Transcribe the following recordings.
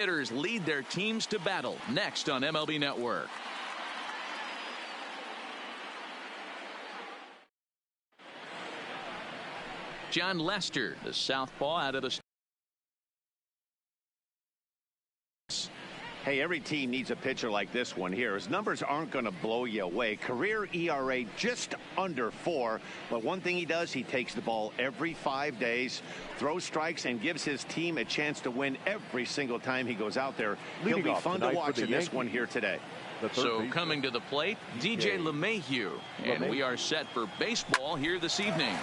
Hitters lead their teams to battle next on MLB Network. Jon Lester, the southpaw out of the. Hey, every team needs a pitcher like this one here. His numbers aren't going to blow you away. Career ERA just under 4. But one thing he does, he takes the ball every 5 days, throws strikes, and gives his team a chance to win every single time he goes out there. He'll be fun to watch in this one here today. So coming to the plate, DJ LeMahieu. And we are set for baseball here this evening.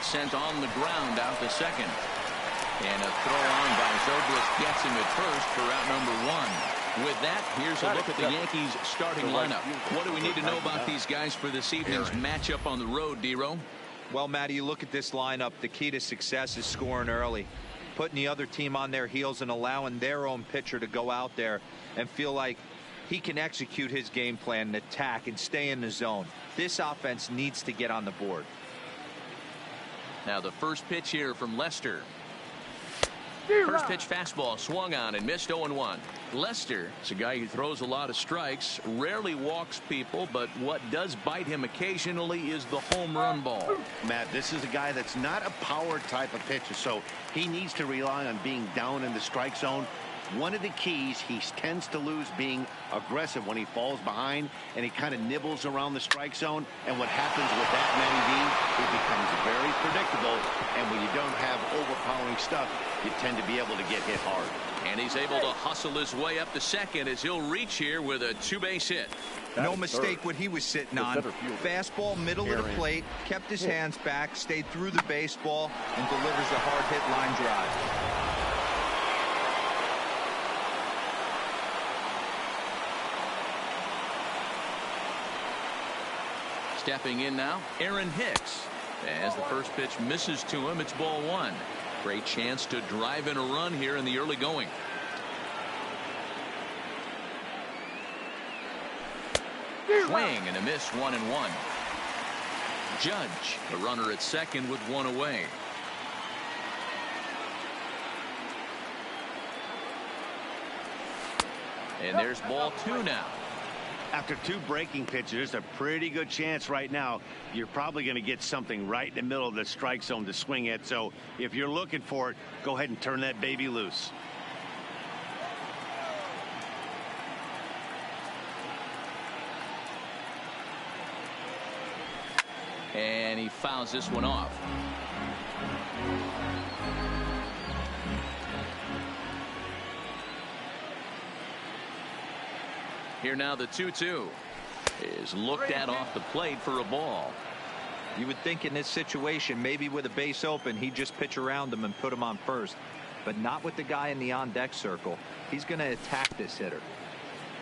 Sent on the ground out to second. And a throw on by Zobrist gets him at first for out number 1. With that, here's a look at the Yankees starting lineup. What do we need to know about these guys for this evening's matchup on the road, D-Row? Well, Matty, you look at this lineup. The key to success is scoring early, putting the other team on their heels and allowing their own pitcher to go out there and feel like he can execute his game plan and attack and stay in the zone. This offense needs to get on the board. Now the first pitch here from Lester. First pitch fastball swung on and missed 0-1. Lester is a guy who throws a lot of strikes, rarely walks people, but what does bite him occasionally is the home run ball. Matt, this is a guy that's not a power type of pitcher, so he needs to rely on being down in the strike zone. One of the keys, he tends to lose being aggressive when he falls behind, and he kind of nibbles around the strike zone. And what happens with that, Matty V, it becomes very predictable. And when you don't have overpowering stuff, you tend to be able to get hit hard. And he's able to hustle his way up to second as he'll reach here with a 2-base hit. No mistake what he was sitting on. Fastball, middle of the plate, kept his hands back, stayed through the baseball, and delivers a hard hit line drive. Stepping in now, Aaron Hicks. As the first pitch misses to him, it's ball 1. Great chance to drive in a run here in the early going. Swing and a miss, 1-1. Judge, the runner at second with 1 away. And there's ball 2 now. After 2 breaking pitches, there's a pretty good chance right now you're probably going to get something right in the middle of the strike zone to swing at. So if you're looking for it, go ahead and turn that baby loose. And he fouls this one off. Here now the 2-2 is looked at off the plate for a ball. You would think in this situation, maybe with a base open, he'd just pitch around him and put him on first. But not with the guy in the on-deck circle. He's going to attack this hitter.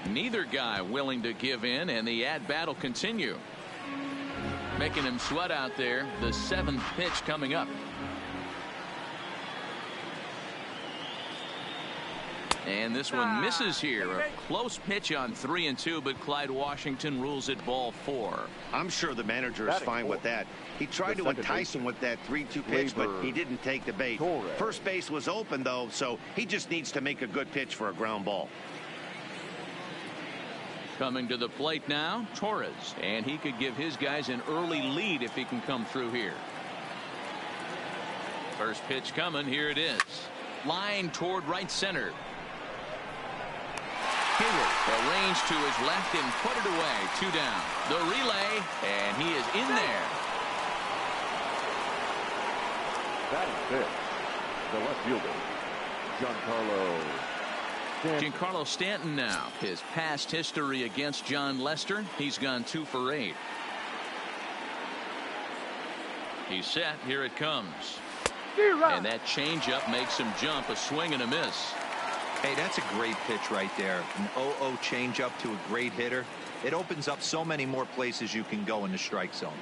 Neither guy willing to give in, and the at-bat will continue. Making him sweat out there. The 7th pitch coming up. And this one misses here. A close pitch on 3-2, but Clyde Washington rules it ball 4. I'm sure the manager is fine with that. He tried to entice him with that 3-2 pitch, but he didn't take the bait. First base was open, though, so he just needs to make a good pitch for a ground ball. Coming to the plate now, Torres. And he could give his guys an early lead if he can come through here. First pitch coming. Here it is. Line toward right center. Hayward arranged to his left and put it away. 2 down. The relay, and he is in there. Batting fifth, the left fielder, Giancarlo Stanton now. His past history against Jon Lester, he's gone 2 for 8. He's set. Here it comes. And that changeup makes him jump. A swing and a miss. Hey, that's a great pitch right there. An 0-0 changeup to a great hitter. It opens up so many more places you can go in the strike zone.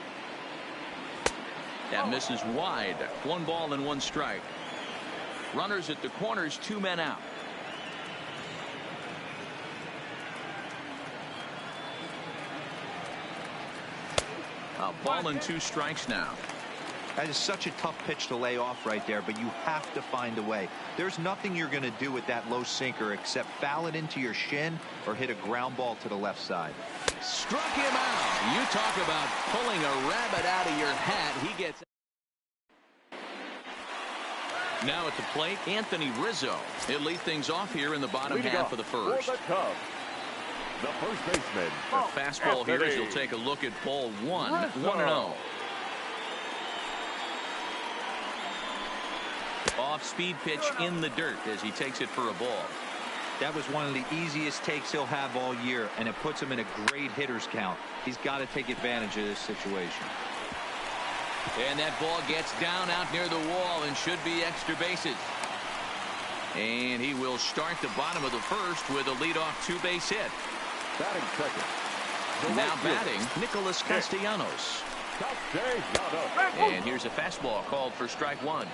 That misses wide. 1 ball and 1 strike. Runners at the corners, 2 men out. A ball and 2 strikes now. That is such a tough pitch to lay off right there, but you have to find a way. There's nothing you're going to do with that low sinker except foul it into your shin or hit a ground ball to the left side. Struck him out. You talk about pulling a rabbit out of your hat. He gets. Now at the plate, Anthony Rizzo. He'll lead things off here in the bottom half of the first. For the Cubs, the first baseman. The fastball here as you'll take a look at ball one. 1-0. Off-speed pitch in the dirt as he takes it for a ball. That was one of the easiest takes he'll have all year, and it puts him in a great hitter's count. He's got to take advantage of this situation. And that ball gets down out near the wall and should be extra bases. And he will start the bottom of the first with a leadoff two-base hit. Batting second. Now batting, Nicholas Castellanos. And here's a fastball called for strike one.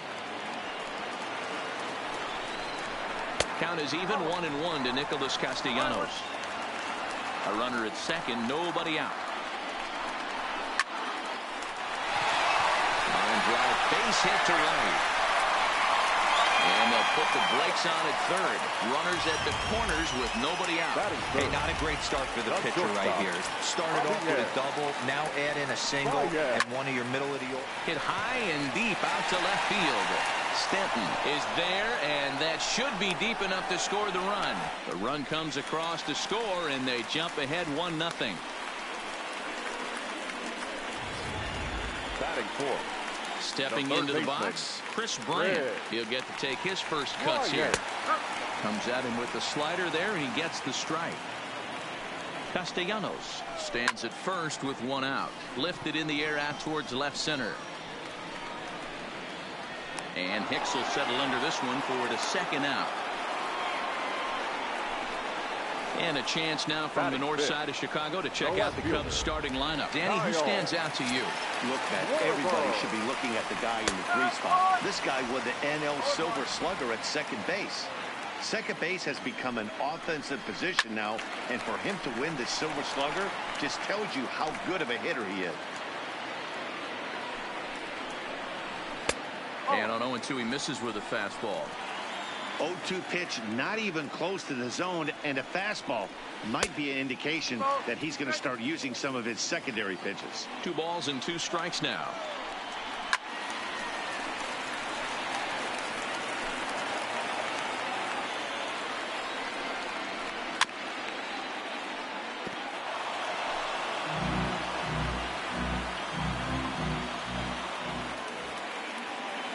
Count is even 1-1 to Nicholas Castellanos. A runner at second, nobody out. Line drive, base hit to right. And they'll put the brakes on at third. Runners at the corners with nobody out. Hey, not a great start for the pitcher right here. Started off with a double, now add in a single and one of your middle of the order. Hit high and deep out to left field. Stanton is there, and that should be deep enough to score the run. The run comes across to score, and they jump ahead 1-0. Batting fourth. Stepping into the box, Chris Bryant. He'll get to take his first cuts here. Comes at him with the slider there, and he gets the strike. Castellanos stands at first with one out. Lifted in the air out towards left center. And Hicks will settle under this one for the second out. And a chance now from the north side of Chicago to check out the Cubs starting lineup. Danny, who stands out to you? Look, Matt, everybody should be looking at the guy in the 3 spot. This guy won the NL Silver Slugger at second base. Second base has become an offensive position now, and for him to win the Silver Slugger just tells you how good of a hitter he is. And on 0-2, he misses with a fastball. 0-2 pitch, not even close to the zone, and a fastball might be an indication that he's going to start using some of his secondary pitches. 2 balls and 2 strikes now.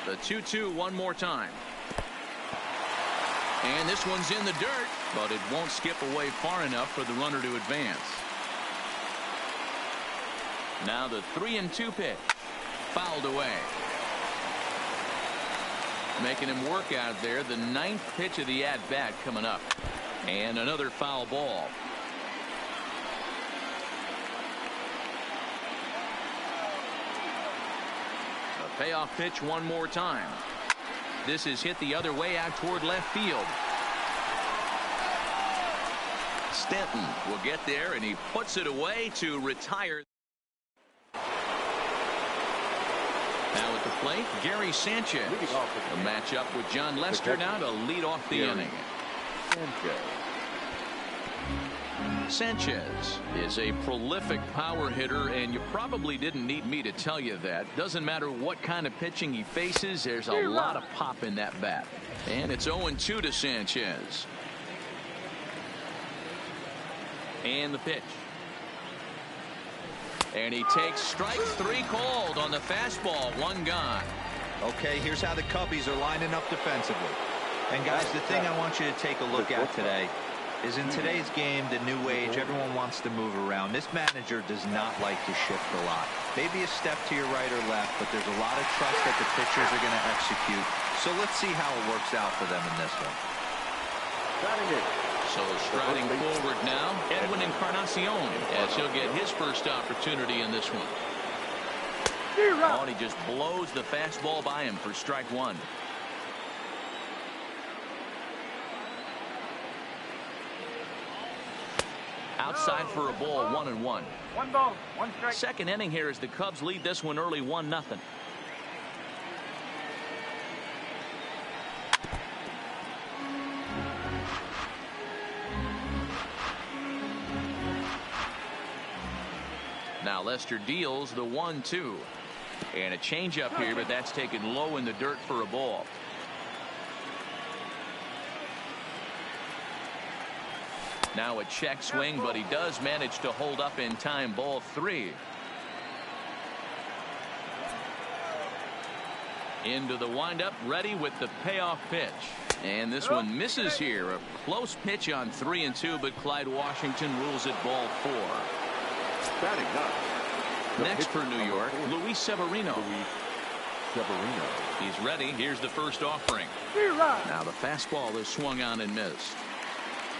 The 2-2 one more time. And this one's in the dirt, but it won't skip away far enough for the runner to advance. Now the 3-2 pitch. Fouled away. Making him work out there. The 9th pitch of the at-bat coming up. And another foul ball. A payoff pitch one more time. This is hit the other way out toward left field. Stanton will get there, and he puts it away to retire. Now at the plate, Gary Sanchez. A matchup with John Lester now to lead off the inning. Sanchez is a prolific power hitter, and you probably didn't need me to tell you that. Doesn't matter what kind of pitching he faces, there's a lot of pop in that bat. And it's 0-2 to Sanchez. And the pitch. And he takes strike 3 called on the fastball. 1 gone. Okay, here's how the Cubbies are lining up defensively. And guys, the thing I want you to take a look at today is in today's game, the new age, everyone wants to move around. This manager does not like to shift a lot. Maybe a step to your right or left, but there's a lot of trust that the pitchers are going to execute. So let's see how it works out for them in this one. So striding forward now, Edwin Encarnacion, as he'll get his first opportunity in this one. Oh, and he just blows the fastball by him for strike 1. Outside for a ball, 1-1. 1 ball, 1 strike. Second inning here as the Cubs lead this one early 1-0. Now Lester deals the 1-2. And a changeup here, but that's taken low in the dirt for a ball. Now a check swing, but he does manage to hold up in time. Ball 3. Into the windup, ready with the payoff pitch. And this one misses here. A close pitch on 3-2, but Clyde Washington rules it ball 4. Batting up. Next for New York, Luis Severino. He's ready. Here's the first offering. Now the fastball is swung on and missed.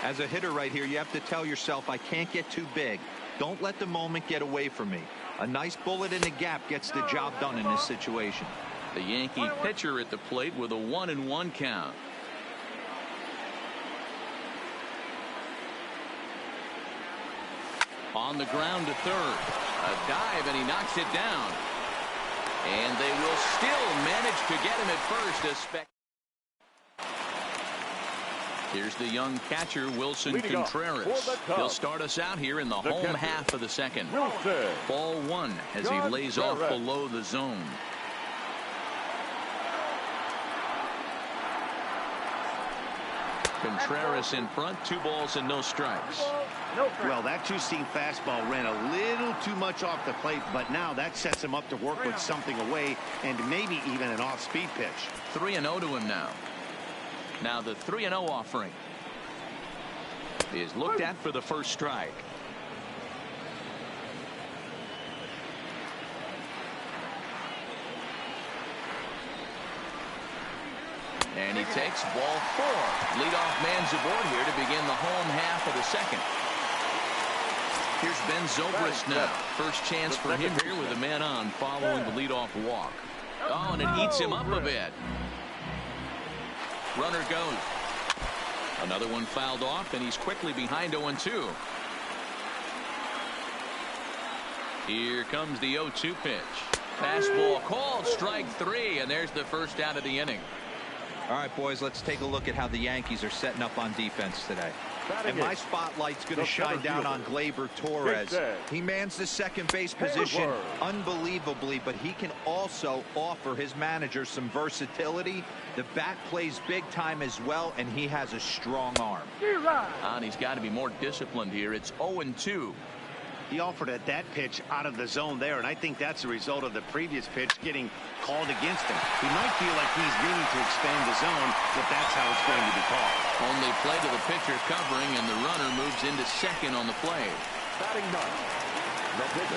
As a hitter right here, you have to tell yourself, I can't get too big. Don't let the moment get away from me. A nice bullet in the gap gets the job done in this situation. The Yankee pitcher at the plate with a 1-1 count. On the ground to third. A dive, and he knocks it down. And they will still manage to get him at first. Here's the young catcher, Wilson Contreras. He'll start us out here in the home half of the second. Ball 1 as he lays off below the zone. Contreras in front, 2 balls and no strikes. Well, that two-seam fastball ran a little too much off the plate, but now that sets him up to work with something away and maybe even an off-speed pitch. 3-0 to him now. Now the 3-0 offering is looked at for the first strike. And he takes ball 4. Leadoff man's aboard here to begin the home half of the second. Here's Ben Zobrist now. First chance for him here with a man on following the leadoff walk. Oh, and it eats him up a bit. Runner goes. Another one fouled off, and he's quickly behind 0-2. Here comes the 0-2 pitch. Fastball called, strike 3, and there's the first out of the inning. All right, boys, let's take a look at how the Yankees are setting up on defense today. And my spotlight's going to shine down on Gleyber Torres. He mans the second base position unbelievably, but he can also offer his manager some versatility. The bat plays big time as well, and he has a strong arm. And he's got to be more disciplined here. It's 0-2. He offered at that pitch out of the zone there, and I think that's a result of the previous pitch getting called against him. He might feel like he's needing to expand the zone, but that's how it's going to be called. Only play to the pitcher covering, and the runner moves into second on the play.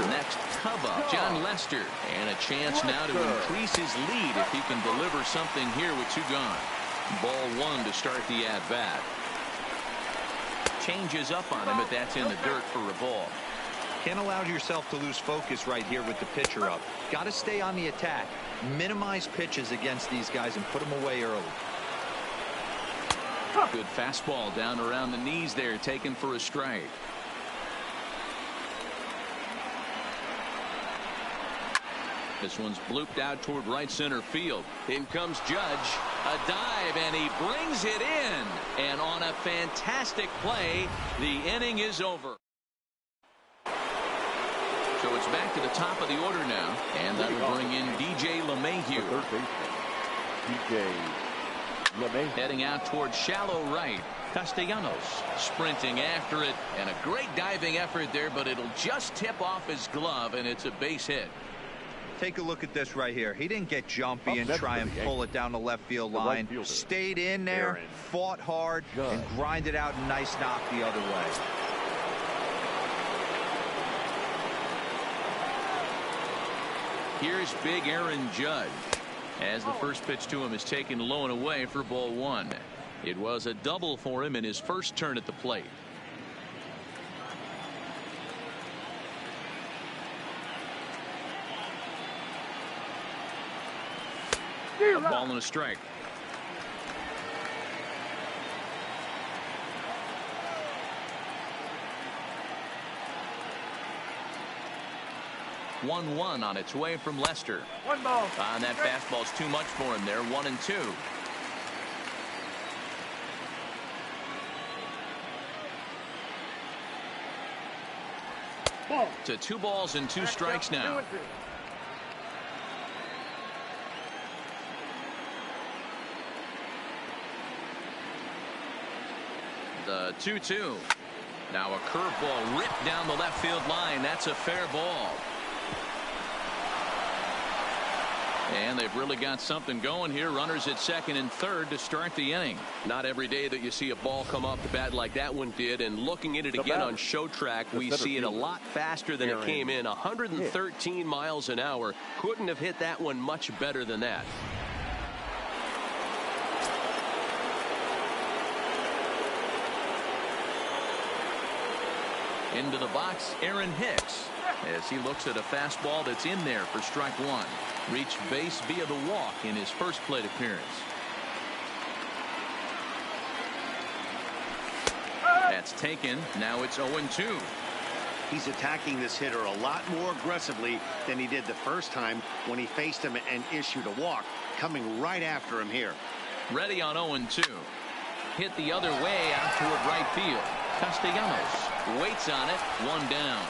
The next Cub-up, John Lester, and a chance now to increase his lead if he can deliver something here with 2 gone. Ball 1 to start the at-bat. Changes up on him, but that's in the dirt for a ball. Can't allow yourself to lose focus right here with the pitcher up. Got to stay on the attack. Minimize pitches against these guys and put them away early. Good fastball down around the knees there, taken for a strike. This one's blooped out toward right center field. In comes Judge. A dive, and he brings it in. And on a fantastic play, the inning is over. So it's back to the top of the order now, and that will bring in DJ LeMahieu. Heading out towards shallow right. Castellanos sprinting after it, and a great diving effort there, but it'll just tip off his glove, and it's a base hit. Take a look at this right here. He didn't get jumpy and try and pull it down the left field line. Stayed in there, fought hard, and grinded out a nice knock the other way. Here's big Aaron Judge as the first pitch to him is taken low and away for ball 1. It was a double for him in his first turn at the plate. A ball and a strike. One on its way from Lester. 1 ball. And that fastball's too much for him there. 1-2. To 2 balls and 2 strikes now. The 2-2. Now a curveball ripped down the left field line. That's a fair ball. And they've really got something going here. Runners at second and third to start the inning. Not every day that you see a ball come off the bat like that one did. And looking at it again on show track, we see it a lot faster than it came in. 113 miles an hour. Couldn't have hit that one much better than that. Into the box, Aaron Hicks, as he looks at a fastball that's in there for strike 1. Reached base via the walk in his first plate appearance. That's taken. Now it's 0-2. He's attacking this hitter a lot more aggressively than he did the first time when he faced him and issued a walk, coming right after him here. Ready on 0-2. Hit the other way out toward right field. Castellanos waits on it. 1 down.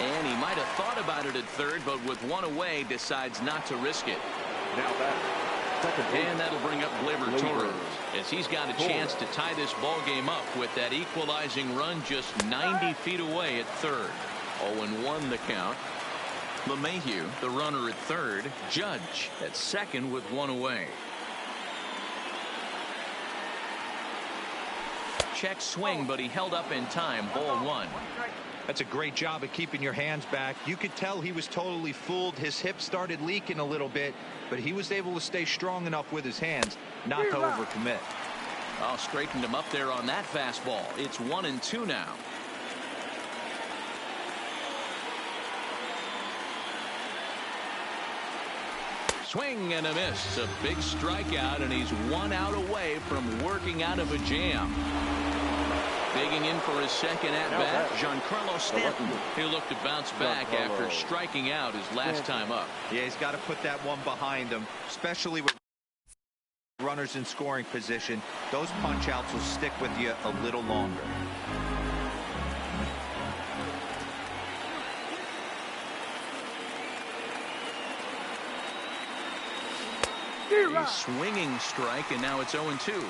And he might have thought about it at third, but with 1 away, decides not to risk it. Now that. And that'll bring up Gleyber Torres, as he's got a chance to tie this ball game up with that equalizing run just 90 feet away at third. 0-1 the count. LeMahieu, the runner at third. Judge at second with 1 away. Check swing, but he held up in time. Ball 1. That's a great job of keeping your hands back. You could tell he was totally fooled. His hip started leaking a little bit, but he was able to stay strong enough with his hands not to overcommit. Oh, straightened him up there on that fastball. It's 1-2 now. Swing and a miss. A big strikeout, and he's 1 out away from working out of a jam. Digging in for his second at-bat, Giancarlo Stanton, who looked to bounce back after striking out his last time up. Yeah, he's got to put that one behind him, especially with runners in scoring position. Those punch-outs will stick with you a little longer. A swinging strike, and now it's 0-2.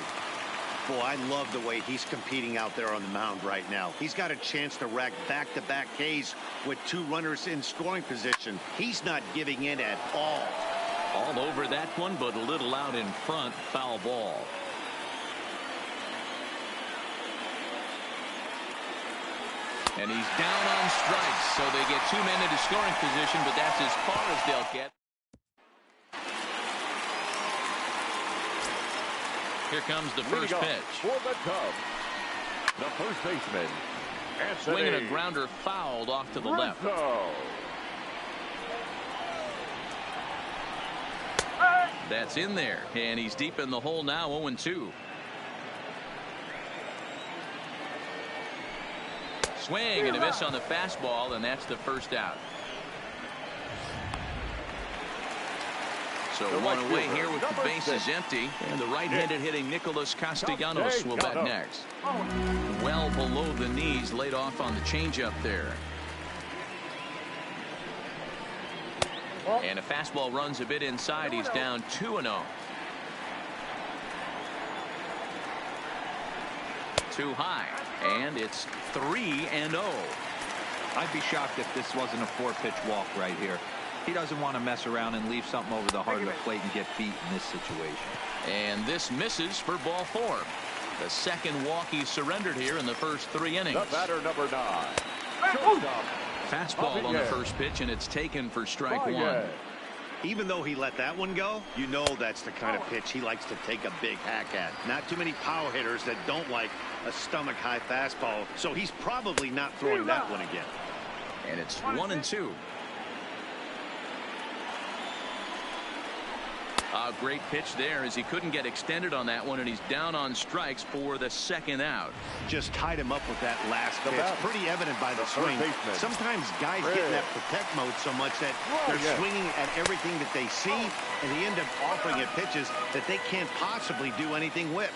Boy, I love the way he's competing out there on the mound right now. He's got a chance to rack back-to-back Ks with 2 runners in scoring position. He's not giving in at all. All over that one, but a little out in front. Foul ball. And he's down on strikes, so they get 2 men into scoring position, but that's as far as they'll get. Here comes the first pitch. For the Cubs, the first baseman, Anthony Swinging a grounder fouled off to the left. That's in there, and he's deep in the hole now. 0-2. Swing and a miss on the fastball, and that's the first out. So 1 away here with the bases empty, and the right-handed hitting Nicholas Castellanos will bat next. Well below the knees, laid off on the changeup there. And a fastball runs a bit inside. He's down 2-0. Too high, and it's 3-0. I'd be shocked if this wasn't a 4-pitch walk right here. He doesn't want to mess around and leave something over the heart of the plate and get beat in this situation. And this misses for ball 4. The second walk he surrendered here in the first 3 innings. The batter, number 9. Fastball on the first pitch, and it's taken for strike 1. Even though he let that one go, you know that's the kind of pitch he likes to take a big hack at. Not too many power hitters that don't like a stomach-high fastball, so he's probably not throwing that one again. And it's 1-2. A great pitch there, as he couldn't get extended on that one, and he's down on strikes for the second out. Just tied him up with that last pitch. Pretty evident by the swing. Sometimes guys get in that protect mode so much that they're swinging at everything that they see, and they end up offering it pitches that they can't possibly do anything with.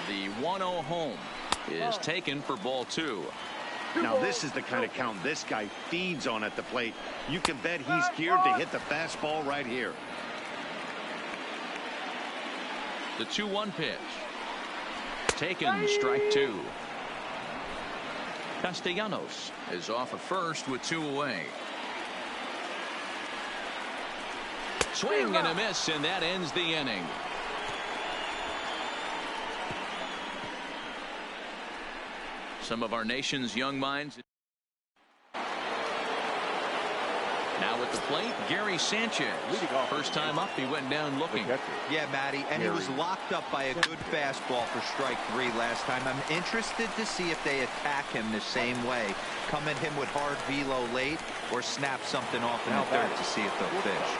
The 1-0 home is taken for ball 2. Now this is the kind of count this guy feeds on at the plate. You can bet he's geared to hit the fastball right here. The 2-1 pitch. Taken, strike 2. Castellanos is off at first with 2 away. Swing and a miss, and that ends the inning. Some of our nation's young minds. Now at the plate, Gary Sanchez. First time up, he went down looking. Yeah, Matty, and he was locked up by a good fastball for strike 3 last time. I'm interested to see if they attack him the same way. Come at him with hard velo late or snap something off in the third to see if they'll fish.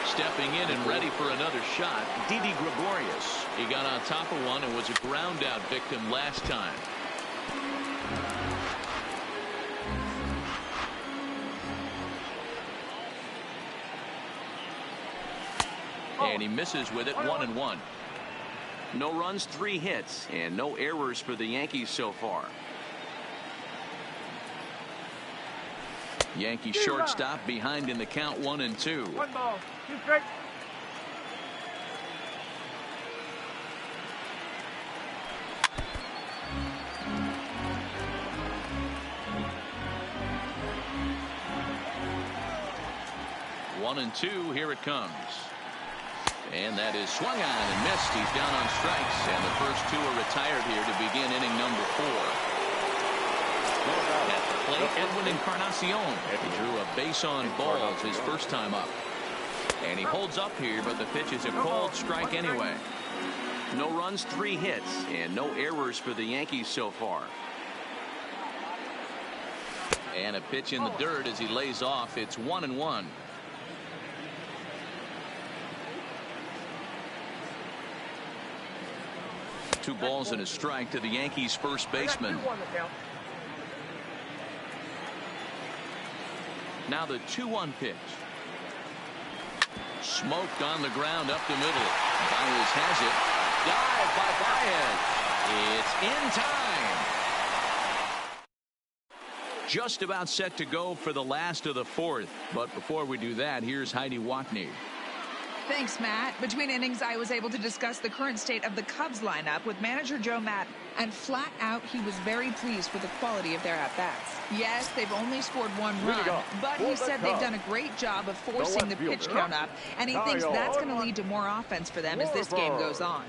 Stepping in and ready for another shot, Didi Gregorius. He got on top of one and was a ground out victim last time. And he misses with it, 1-1. No runs, 3 hits, and no errors for the Yankees so far. Yankee shortstop behind in the count, 1-2. 1 ball, 2 strikes. One and two, here it comes. And that is swung on and missed. He's down on strikes, and the first 2 are retired here to begin inning number 4. At the plate, Edwin Encarnacion. He drew a base on balls his first time up. And he holds up here, but the pitch is a called strike anyway. No runs, 3 hits, and no errors for the Yankees so far. And a pitch in the dirt as he lays off. It's 1-1. Two balls and a strike to the Yankees first baseman. Now the 2-1 pitch. Smoked on the ground up the middle. Baez has it. Dive by Baez. It's in time. Just about set to go for the last of the 4th. But before we do that, here's Heidi Watney. Thanks, Matt. Between innings, I was able to discuss the current state of the Cubs lineup with manager Joe Maddon, and flat out, he was very pleased with the quality of their at-bats. Yes, they've only scored 1 run, but he said they've done a great job of forcing the pitch count up, and he thinks that's going to lead to more offense for them as this game goes on.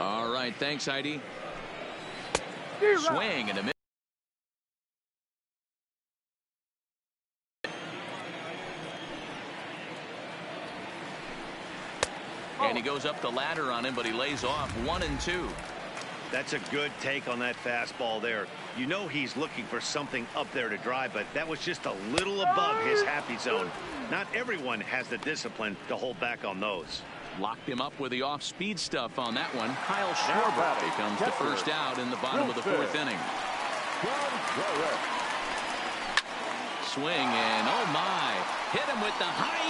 All right, thanks, Heidi. Swing and a miss. And he goes up the ladder on him, but he lays off 1-2. That's a good take on that fastball there. You know he's looking for something up there to drive, but that was just a little above his happy zone. Not everyone has the discipline to hold back on those. Locked him up with the off-speed stuff on that one. Kyle Schwarber becomes the first out in the bottom of the 4th inning. Swing and oh my. Hit him with the high.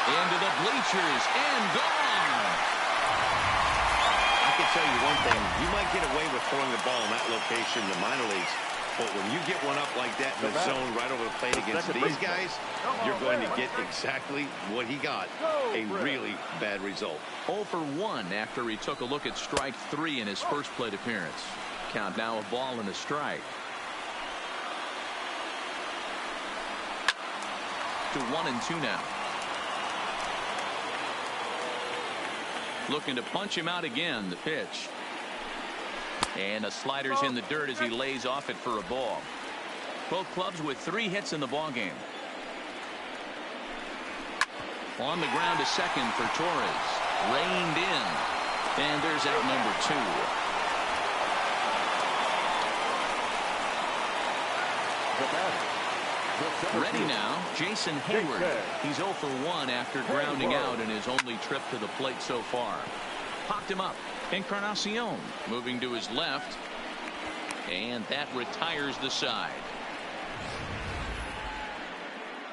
Into the bleachers and gone. I can tell you one thing. You might get away with throwing the ball in that location in the minor leagues, but when you get one up like that in the zone right over the plate against these guys, you're going to get exactly what he got, a really bad result. 0 for 1 after he took a look at strike 3 in his first plate appearance. Count now a ball and a strike. To 1-2 now. Looking to punch him out again. The pitch. And the slider's in the dirt as he lays off it for a ball. Both clubs with 3 hits in the ballgame. On the ground to second for Torres. Reined in. And there's out number 2. Ready now, Jason Hayward. He's 0 for 1 after grounding out in his only trip to the plate so far. Popped him up. Encarnacion moving to his left. And that retires the side.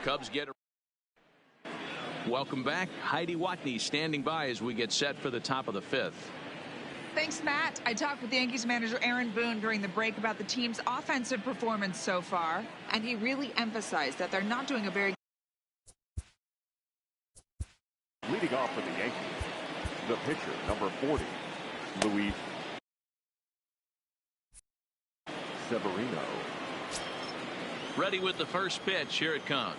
Cubs get a... Welcome back. Heidi Watney standing by as we get set for the top of the 5th. Thanks, Matt. I talked with Yankees manager Aaron Boone during the break about the team's offensive performance so far, and he really emphasized that they're not doing a very Leading off for the Yankees, the pitcher, number 40, Luis Severino. Ready with the first pitch. Here it comes.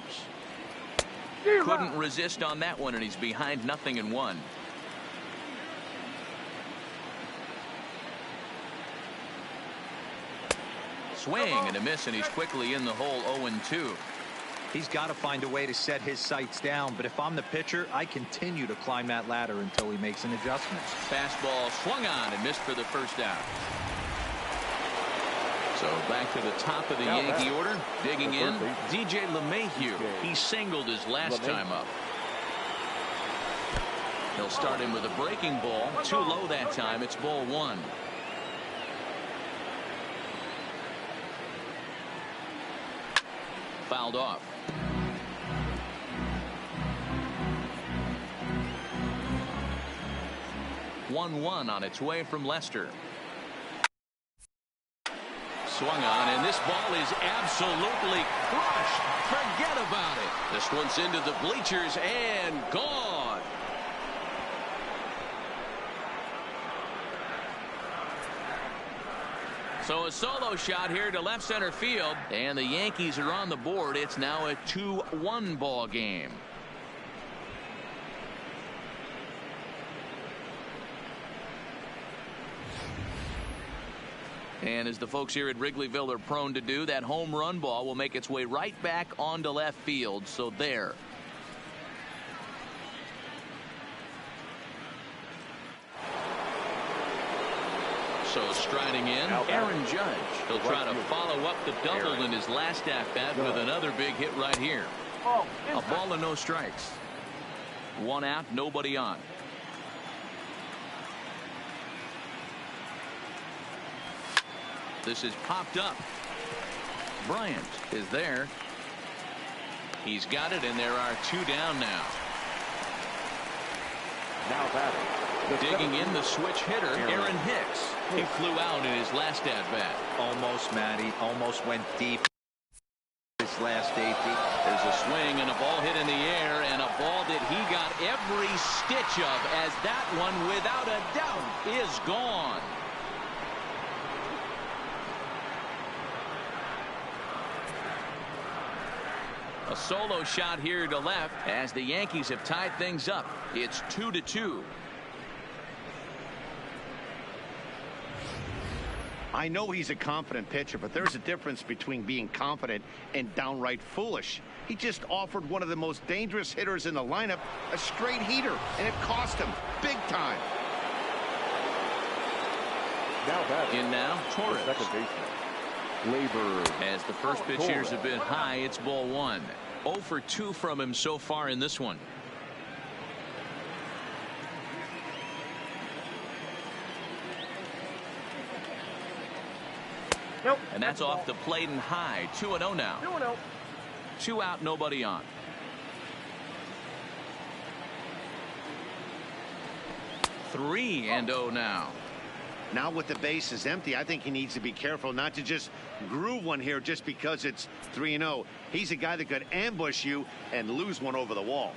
Couldn't resist on that one, and he's behind 0-1. Swing and a miss, and he's quickly in the hole. 0-2. He's got to find a way to set his sights down, but if I'm the pitcher, I continue to climb that ladder until he makes an adjustment. Fastball swung on and missed for the first out. So back to the top of the Yankee order. Digging in, DJ LeMahieu. He singled his last time up. He'll start him with a breaking ball. Too low that time. It's ball 1. Fouled off. 1-1 on its way from Lester. Swung on, and this ball is absolutely crushed. Forget about it. This one's into the bleachers and gone. So a solo shot here to left center field, and the Yankees are on the board. It's now a 2-1 ball game. And as the folks here at Wrigleyville are prone to do, that home run ball will make its way right back onto left field. So there. So striding in, Aaron Judge. He'll try to follow up the double in his last at-bat with another big hit right here. A ball and no strikes. 1 out, nobody on. This is popped up. Bryant is there. He's got it, and there are 2 down now. Now batting. Digging in, the switch hitter, Aaron Hicks. He flew out in his last at-bat. Almost, Matty. Almost went deep. His last 8 feet. There's a swing and a ball hit in the air, and a ball that he got every stitch of, as that one, without a doubt, is gone. A solo shot here to left as the Yankees have tied things up. It's 2-2. I know he's a confident pitcher, but there's a difference between being confident and downright foolish. He just offered one of the most dangerous hitters in the lineup a straight heater, and it cost him big time. Now batting. In now, Torres. Second baseman. Labor. As the first pitch here is a bit high, it's ball 1. 0 for 2 from him so far in this one. Nope. And that's off the plate and high. 2-0 now. 2-0. 2 out, nobody on. Three and 0 now. Now with the bases empty, I think he needs to be careful not to just groove one here just because it's 3-0. He's a guy that could ambush you and lose one over the wall.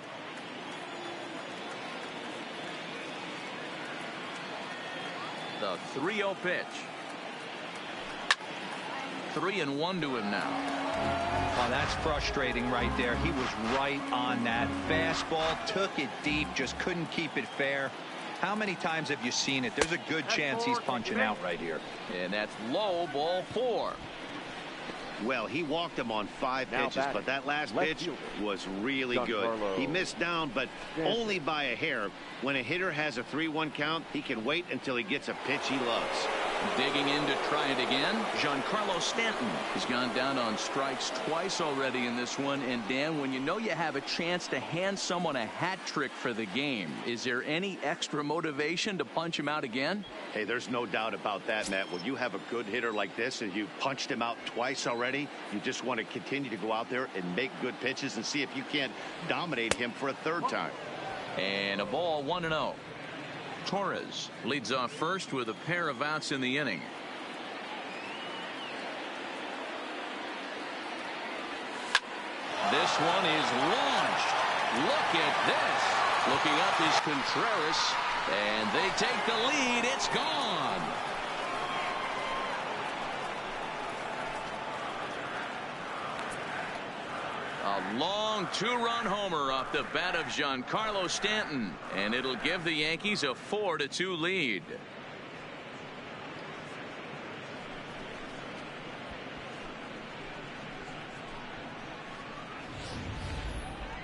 The 3-0 pitch. 3-1 to him now. Oh, that's frustrating right there. He was right on that. Fastball, took it deep, just couldn't keep it fair. How many times have you seen it? There's a good chance he's punching out right here. And that's low, ball 4. Well, he walked him on 5 pitches, but that last pitch was really good. He missed down, but only by a hair. When a hitter has a 3-1 count, he can wait until he gets a pitch he loves. Digging in to try it again, Giancarlo Stanton. He's gone down on strikes twice already in this one. And Dan, when you know you have a chance to hand someone a hat trick for the game, is there any extra motivation to punch him out again? Hey, there's no doubt about that, Matt. When you have a good hitter like this and you punched him out twice already, you just want to continue to go out there and make good pitches and see if you can't dominate him for a third time. And a ball 1-0. Torres leads off first with a pair of outs in the inning. This one is launched. Look at this. Looking up is Contreras, and they take the lead. It's gone. A long two-run homer off the bat of Giancarlo Stanton, and it'll give the Yankees a 4-2 lead.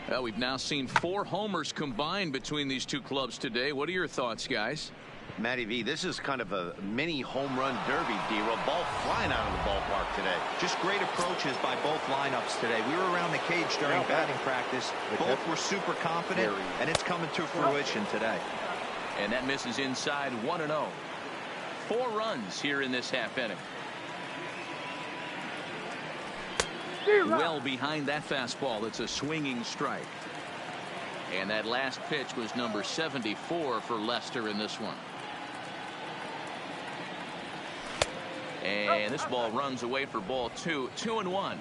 Well, we've now seen 4 homers combined between these two clubs today. What are your thoughts, guys? Matty V, this is kind of a mini home run derby, D-Roll. Ball flying out of the ballpark today. Just great approaches by both lineups today. We were around the cage during batting practice. Both were super confident, and it's coming to fruition today. And that misses inside 1-0. 4 runs here in this half inning. Well behind that fastball. It's a swinging strike. And that last pitch was number 74 for Lester in this one. And this ball runs away for ball 2. 2-1.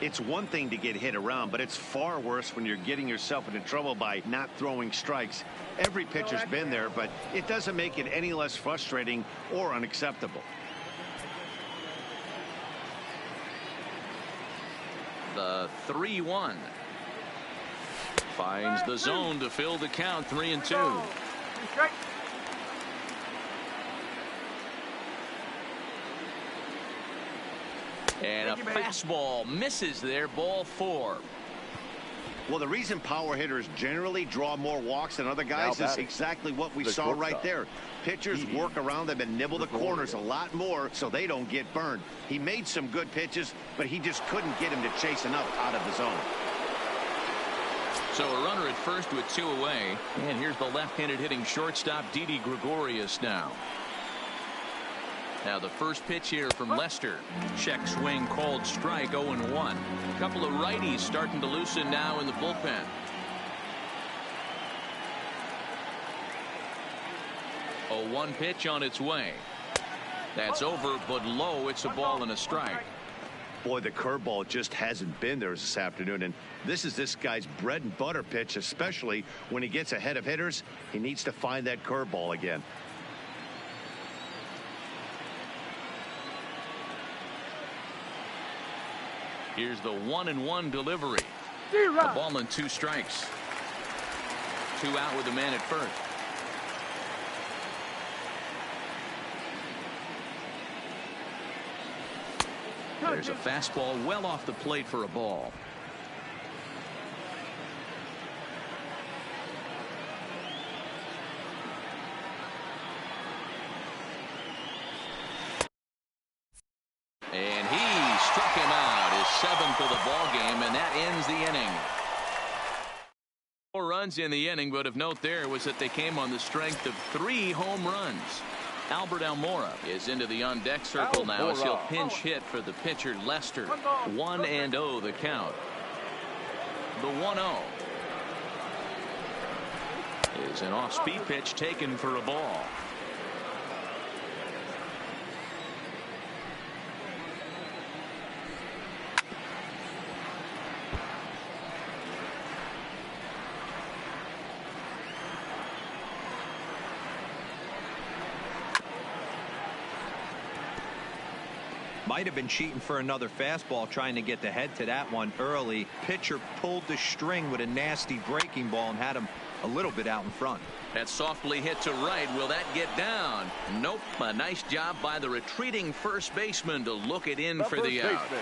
It's one thing to get hit around, but it's far worse when you're getting yourself into trouble by not throwing strikes. Every pitcher's been there, but it doesn't make it any less frustrating or unacceptable. The 3-1. Finds the zone to fill the count. 3-2. And a fastball misses there. Ball 4. Well, the reason power hitters generally draw more walks than other guys is exactly what we saw right there. Pitchers work around them and nibble the corners a lot more so they don't get burned. He made some good pitches, but he just couldn't get him to chase enough out of the zone. So a runner at first with 2 away. And here's the left-handed hitting shortstop, Didi Gregorius now. Now the first pitch here from Lester. Check swing called strike. 0-1. A couple of righties starting to loosen now in the bullpen. A 1 pitch on its way. That's over but low. It's a ball and a strike. Boy, the curveball just hasn't been there this afternoon, and this is this guy's bread and butter pitch, especially when he gets ahead of hitters. He needs to find that curveball again. Here's the 1-1 delivery. A ball and 2 strikes. 2 out with a man at first. There's a fastball well off the plate for a ball. And he struck him out, his 7th of the ball game, and that ends the inning. 4 runs in the inning, but of note there was that they came on the strength of 3 home runs. Albert Almora is into the on-deck circle now as he'll pinch hit for the pitcher Lester. 1-0 the count. The 1-0 is an off-speed pitch taken for a ball. Might have been cheating for another fastball, trying to get the head to that one early. Pitcher pulled the string with a nasty breaking ball and had him a little bit out in front. That softly hit to right. Will that get down? Nope. A nice job by the retreating first baseman to look it in for the out. Number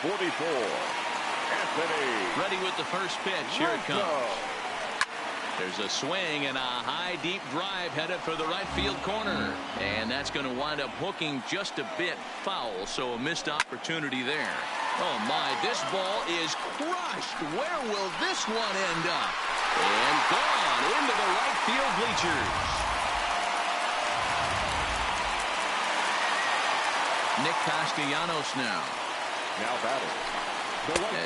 44, Anthony. Ready with the first pitch. Here it comes. There's a swing and a high deep drive headed for the right field corner, and that's going to wind up hooking just a bit foul, so a missed opportunity there. Oh my, this ball is crushed. Where will this one end up? And gone into the right field bleachers. Nick Castellanos now batting.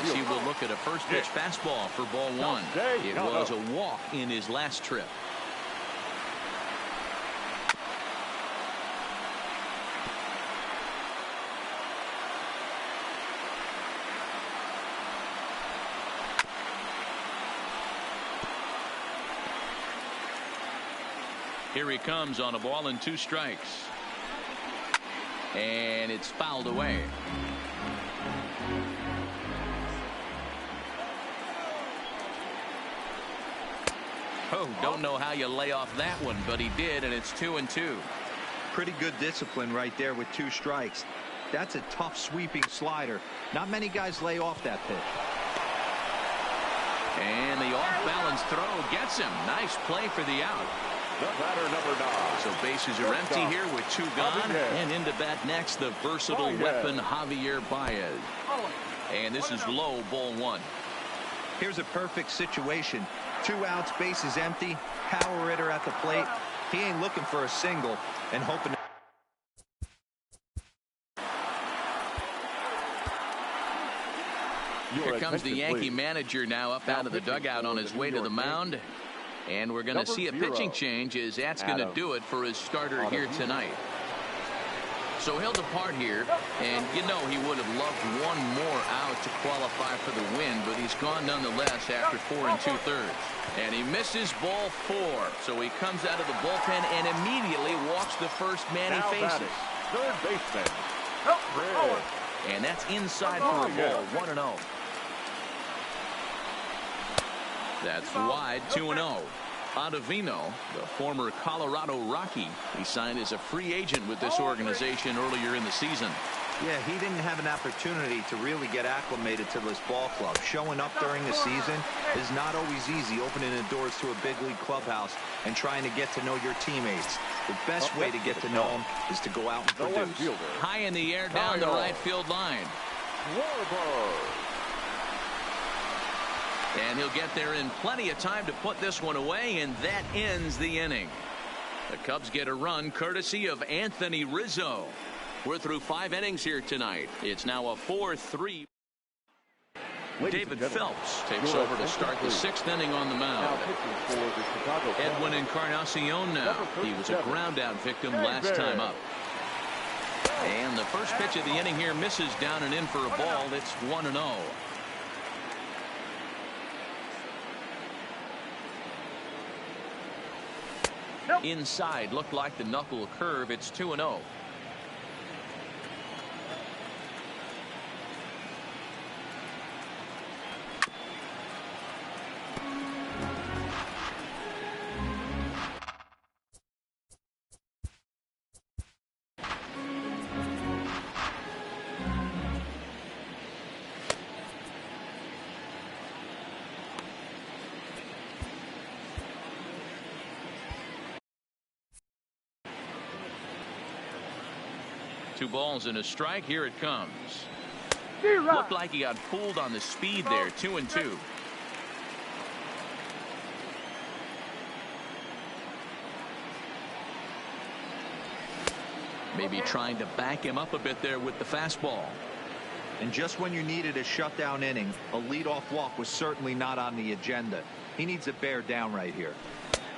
As he will look at a first pitch fastball for ball 1. It was a walk in his last trip. Here he comes on a ball and 2 strikes. And it's fouled away. Oh, don't know how you lay off that one, but he did, and it's 2-2. Pretty good discipline right there with 2 strikes. That's a tough sweeping slider. Not many guys lay off that pitch. And the off-balance throw gets him. Nice play for the out. The batter, number 9. So bases are empty here with 2 gone. And into bat next, the versatile weapon, Javier Baez. And this is low, ball 1. Here's a perfect situation. 2 outs, bases empty, power hitter at the plate. He ain't looking for a single and hoping. Here comes the Yankee manager now up out of the dugout on his way to the mound. And we're going to see a pitching change as that's going to do it for his starter here tonight. So he'll depart here, and you know he would have loved 1 more out to qualify for the win, but he's gone nonetheless after 4 2/3. And he misses ball 4, so he comes out of the bullpen and immediately walks the first man he faces. Third baseman. And that's inside for a ball, 1-0. That's wide, 2-0. Ottavino, the former Colorado Rocky, he signed as a free agent with this organization earlier in the season. Yeah, he didn't have an opportunity to really get acclimated to this ball club. Showing up during the season is not always easy, opening the doors to a big league clubhouse and trying to get to know your teammates. The best way to get to know them is to go out and produce. High in the air down the right field line. And he'll get there in plenty of time to put this one away, and that ends the inning. The Cubs get a run courtesy of Anthony Rizzo. We're through 5 innings here tonight. It's now a 4-3. David Phelps takes over to start the 6th inning on the mound. Edwin Encarnacion now. He was a ground out victim last time up. And the first pitch of the inning here misses down and in for a ball. It's 1-0. Inside, looked like the knuckle curve. It's 2-0. Two balls and a strike. Here it comes. Looked like he got fooled on the speed there. 2-2. Maybe trying to back him up a bit there with the fastball. And just when you needed a shutdown inning, a leadoff walk was certainly not on the agenda. He needs to bear down right here.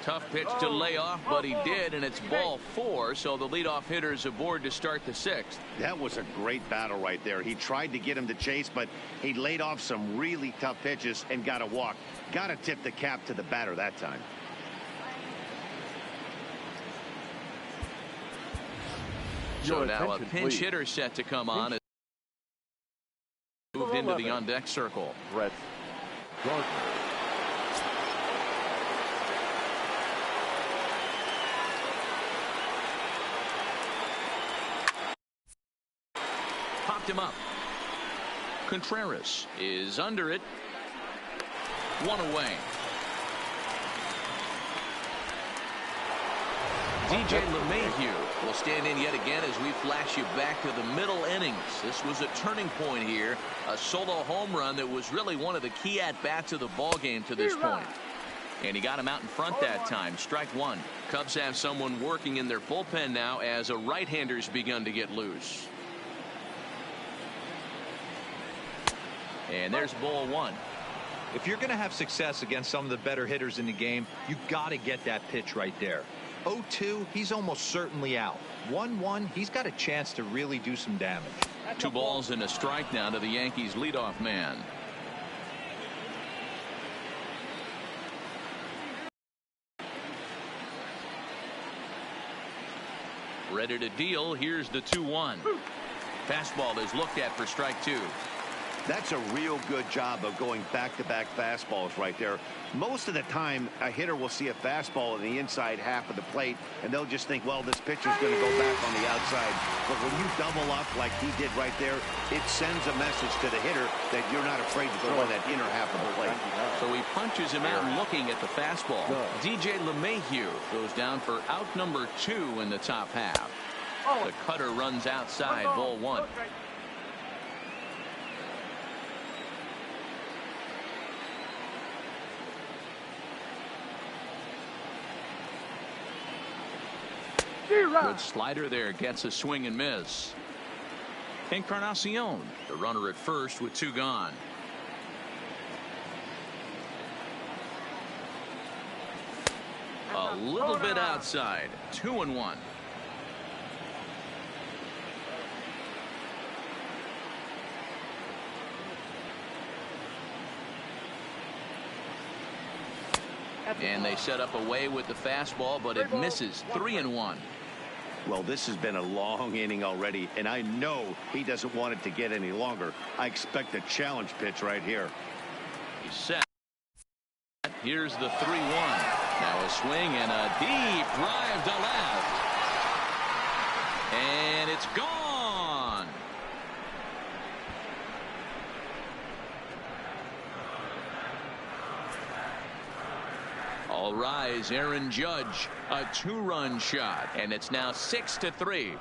Tough pitch to lay off, but he did, and it's ball 4, so the leadoff hitter's aboard to start the 6th. That was a great battle right there. He tried to get him to chase, but he laid off some really tough pitches and got a walk. Got to tip the cap to the batter that time. So now a pinch hitter set to come on. Moved into the on-deck circle. Brett Gardner. Popped him up. Contreras is under it. 1 away. DJ LeMahieu will stand in yet again as we flash you back to the middle innings. This was a turning point here. A solo home run that was really one of the key at-bats of the ball game to this point. And he got him out in front that time. Strike 1. Cubs have someone working in their bullpen now as a right-hander's begun to get loose. And there's ball 1. If you're going to have success against some of the better hitters in the game, you got to get that pitch right there. 0-2, he's almost certainly out. 1-1, he's got a chance to really do some damage. 2 balls and a strike now to the Yankees leadoff man. Ready to deal. Here's the 2-1. Fastball is looked at for strike 2. That's a real good job of going back-to-back fastballs right there. Most of the time, a hitter will see a fastball in the inside half of the plate, and they'll just think, well, this pitcher's going to go back on the outside. But when you double up like he did right there, it sends a message to the hitter that you're not afraid to throw in that inner half of the plate. So he punches him out looking at the fastball. DJ LeMahieu goes down for out number 2 in the top half. The cutter runs outside, ball 1. Good slider there, gets a swing and miss. Encarnacion, the runner at first with 2 gone. A little bit outside, 2-1. And they set up away with the fastball, but it misses. 3-1. Well, this has been a long inning already, and I know he doesn't want it to get any longer. I expect a challenge pitch right here. He's set. Here's the 3-1. Now a swing and a deep drive to left. And it's gone. All rise, Aaron Judge, a 2-run shot, and it's now 6-3.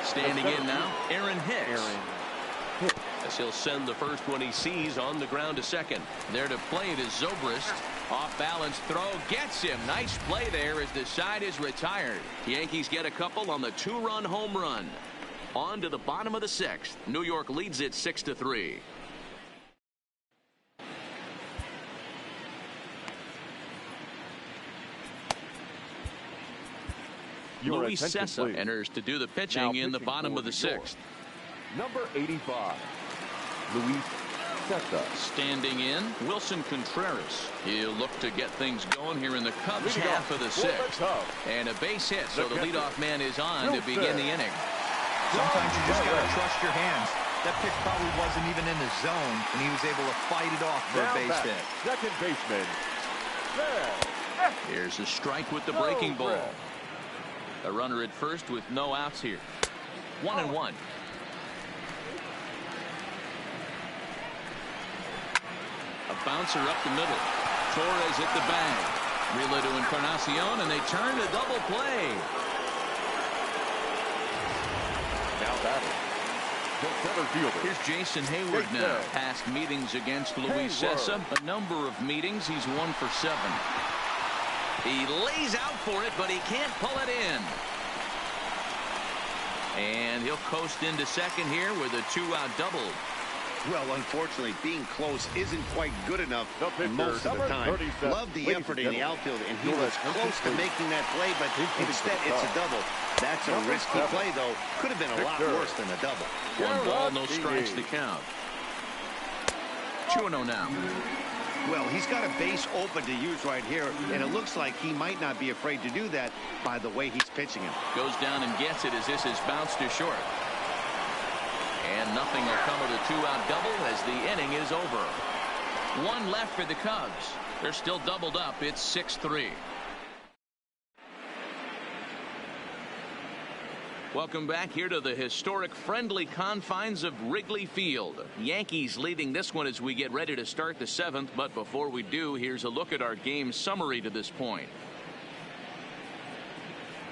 Standing in now, Aaron Hicks. As he'll send the first one he sees on the ground to second. There to play it is Zobrist. Off balance throw gets him. Nice play there as the side is retired. Yankees get a couple on the 2-run home run. On to the bottom of the 6th. New York leads it 6-3. Luis Sessa enters to do the pitching in the bottom of the 6th. Number 85, Luis Sessa. Standing in, Wilson Contreras. He'll look to get things going here in the Cubs half of the 6th. And a base hit, so the leadoff man is on to begin the inning. Sometimes you just got to trust your hands. That pitch probably wasn't even in the zone, and he was able to fight it off for a base hit. Second baseman. Here's a strike with the breaking ball. A runner at first with no outs here. 1-1. A bouncer up the middle. Torres at the bag. Relay to Encarnacion, and they turn to double play. Now batting. The center fielder. Here's Jason Hayward now. Past meetings against Luis Sessa. A number of meetings. He's 1 for 7. He lays out for it, but he can't pull it in. And he'll coast into second here with a 2-out double. Well, unfortunately, being close isn't quite good enough most of the time. Love the effort in the outfield, and he was close to making that play, but instead it's a double. That's a risky play, though. Could have been a lot worse than a double. 1 ball, no strikes to count. 2-0 now. Well, he's got a base open to use right here, and it looks like he might not be afraid to do that by the way he's pitching him. Goes down and gets it as this is bounced to short. And nothing will come of the 2-out double as the inning is over. 1 left for the Cubs. They're still doubled up. It's 6-3. Welcome back here to the historic friendly confines of Wrigley Field. Yankees leading this one as we get ready to start the 7th. But before we do, here's a look at our game summary to this point.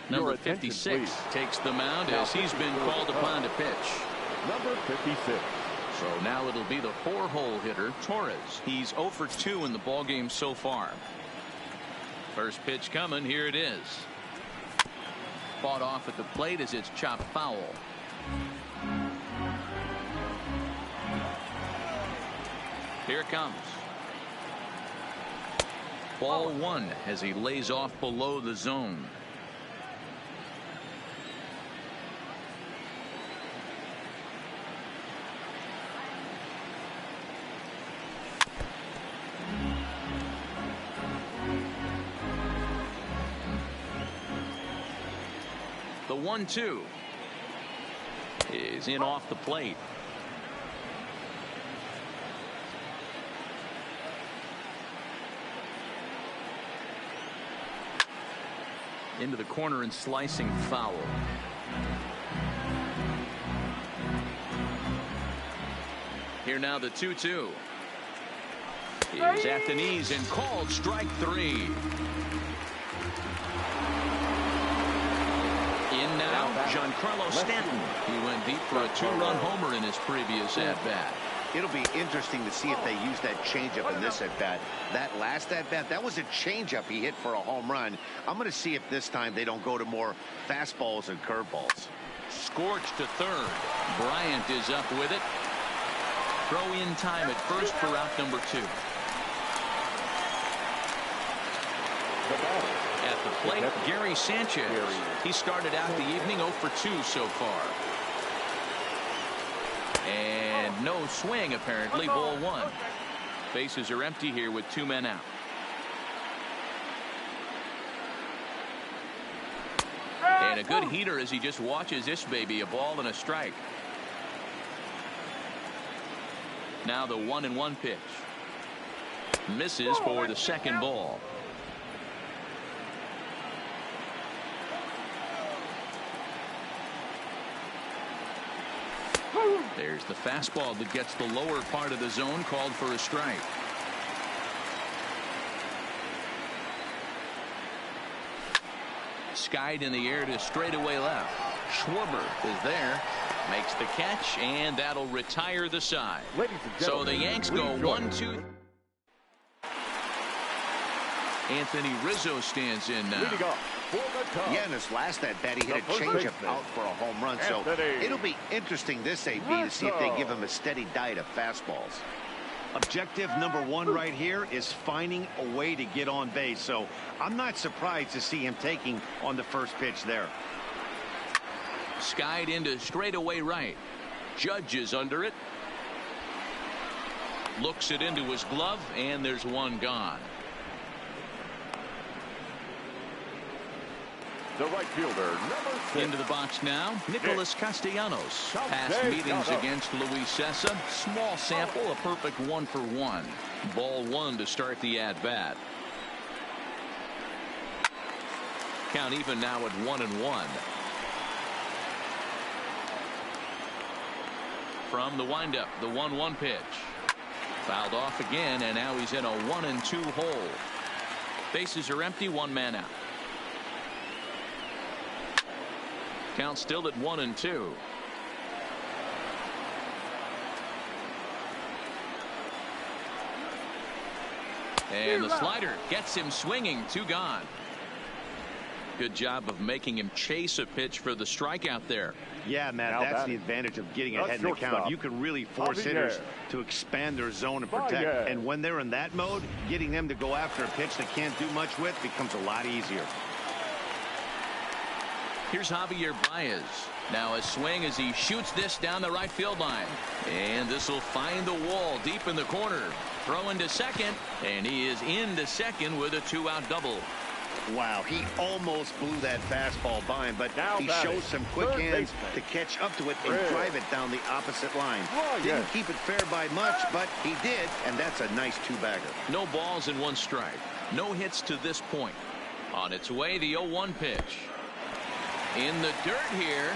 Number 56 takes the mound as he's been called upon to pitch. Number 56. So now it'll be the 4-hole hitter, Torres. He's 0 for 2 in the ballgame so far. First pitch coming. Here it is. Fought off at the plate as it's chopped foul. Here it comes. Ball one as he lays off below the zone. The 1-2 is in off the plate. Into the corner and slicing foul. Here now the 2-2 is at the knees and called strike three. In now Giancarlo Stanton. He went deep for a 2-run homer in his previous at-bat. It'll be interesting to see if they use that changeup in this at-bat. That last at-bat, that was a changeup he hit for a home run. I'm going to see if this time they don't go to more fastballs and curveballs. Scorched to third. Bryant is up with it. Throw in time at first for out number 2. At the plate, Gary Sanchez. He started out the evening 0 for 2 so far. And no swing, apparently. Ball one. Bases are empty here with 2 men out. And a good heater as he just watches this baby. A ball and a strike. Now the 1-1 pitch. Misses for the second ball. There's the fastball that gets the lower part of the zone, called for a strike. Skied in the air to straightaway left. Schwarber is there, makes the catch, and that'll retire the side. So the Yanks go 1-2. Anthony Rizzo stands in now. Yeah, in his last at-bat, he hit a changeup out for a home run. So it'll be interesting this AB to see if they give him a steady diet of fastballs. Objective number 1 right here is finding a way to get on base. So I'm not surprised to see him taking on the first pitch there. Skied into straightaway right. Judge is under it. Looks it into his glove, and there's one gone. The right fielder, number 6. Into the box now, Nicholas Castellanos. Past meetings against Luis Sessa. Small sample, a perfect 1 for 1. Ball one to start the at-bat. Count even now at 1-1. From the windup, the 1-1 pitch. Fouled off again, and now he's in a 1-2 hole. Bases are empty, 1 man out. Count still at 1-2. And the slider gets him swinging. 2 gone. Good job of making him chase a pitch for the strikeout there. Yeah, Matt, that's the advantage of getting ahead in the count. You can really force hitters to expand their zone and protect. And when they're in that mode, getting them to go after a pitch they can't do much with becomes a lot easier. Here's Javier Baez. Now a swing as he shoots this down the right field line. And this will find the wall deep in the corner. Throw into second, and he is into second with a 2-out double. Wow, he almost blew that fastball by him, but he shows some quick hands to catch up to it and drive it down the opposite line. Didn't keep it fair by much, but he did, and that's a nice 2-bagger. No balls and 1 strike. No hits to this point. On its way, the 0-1 pitch. In the dirt here.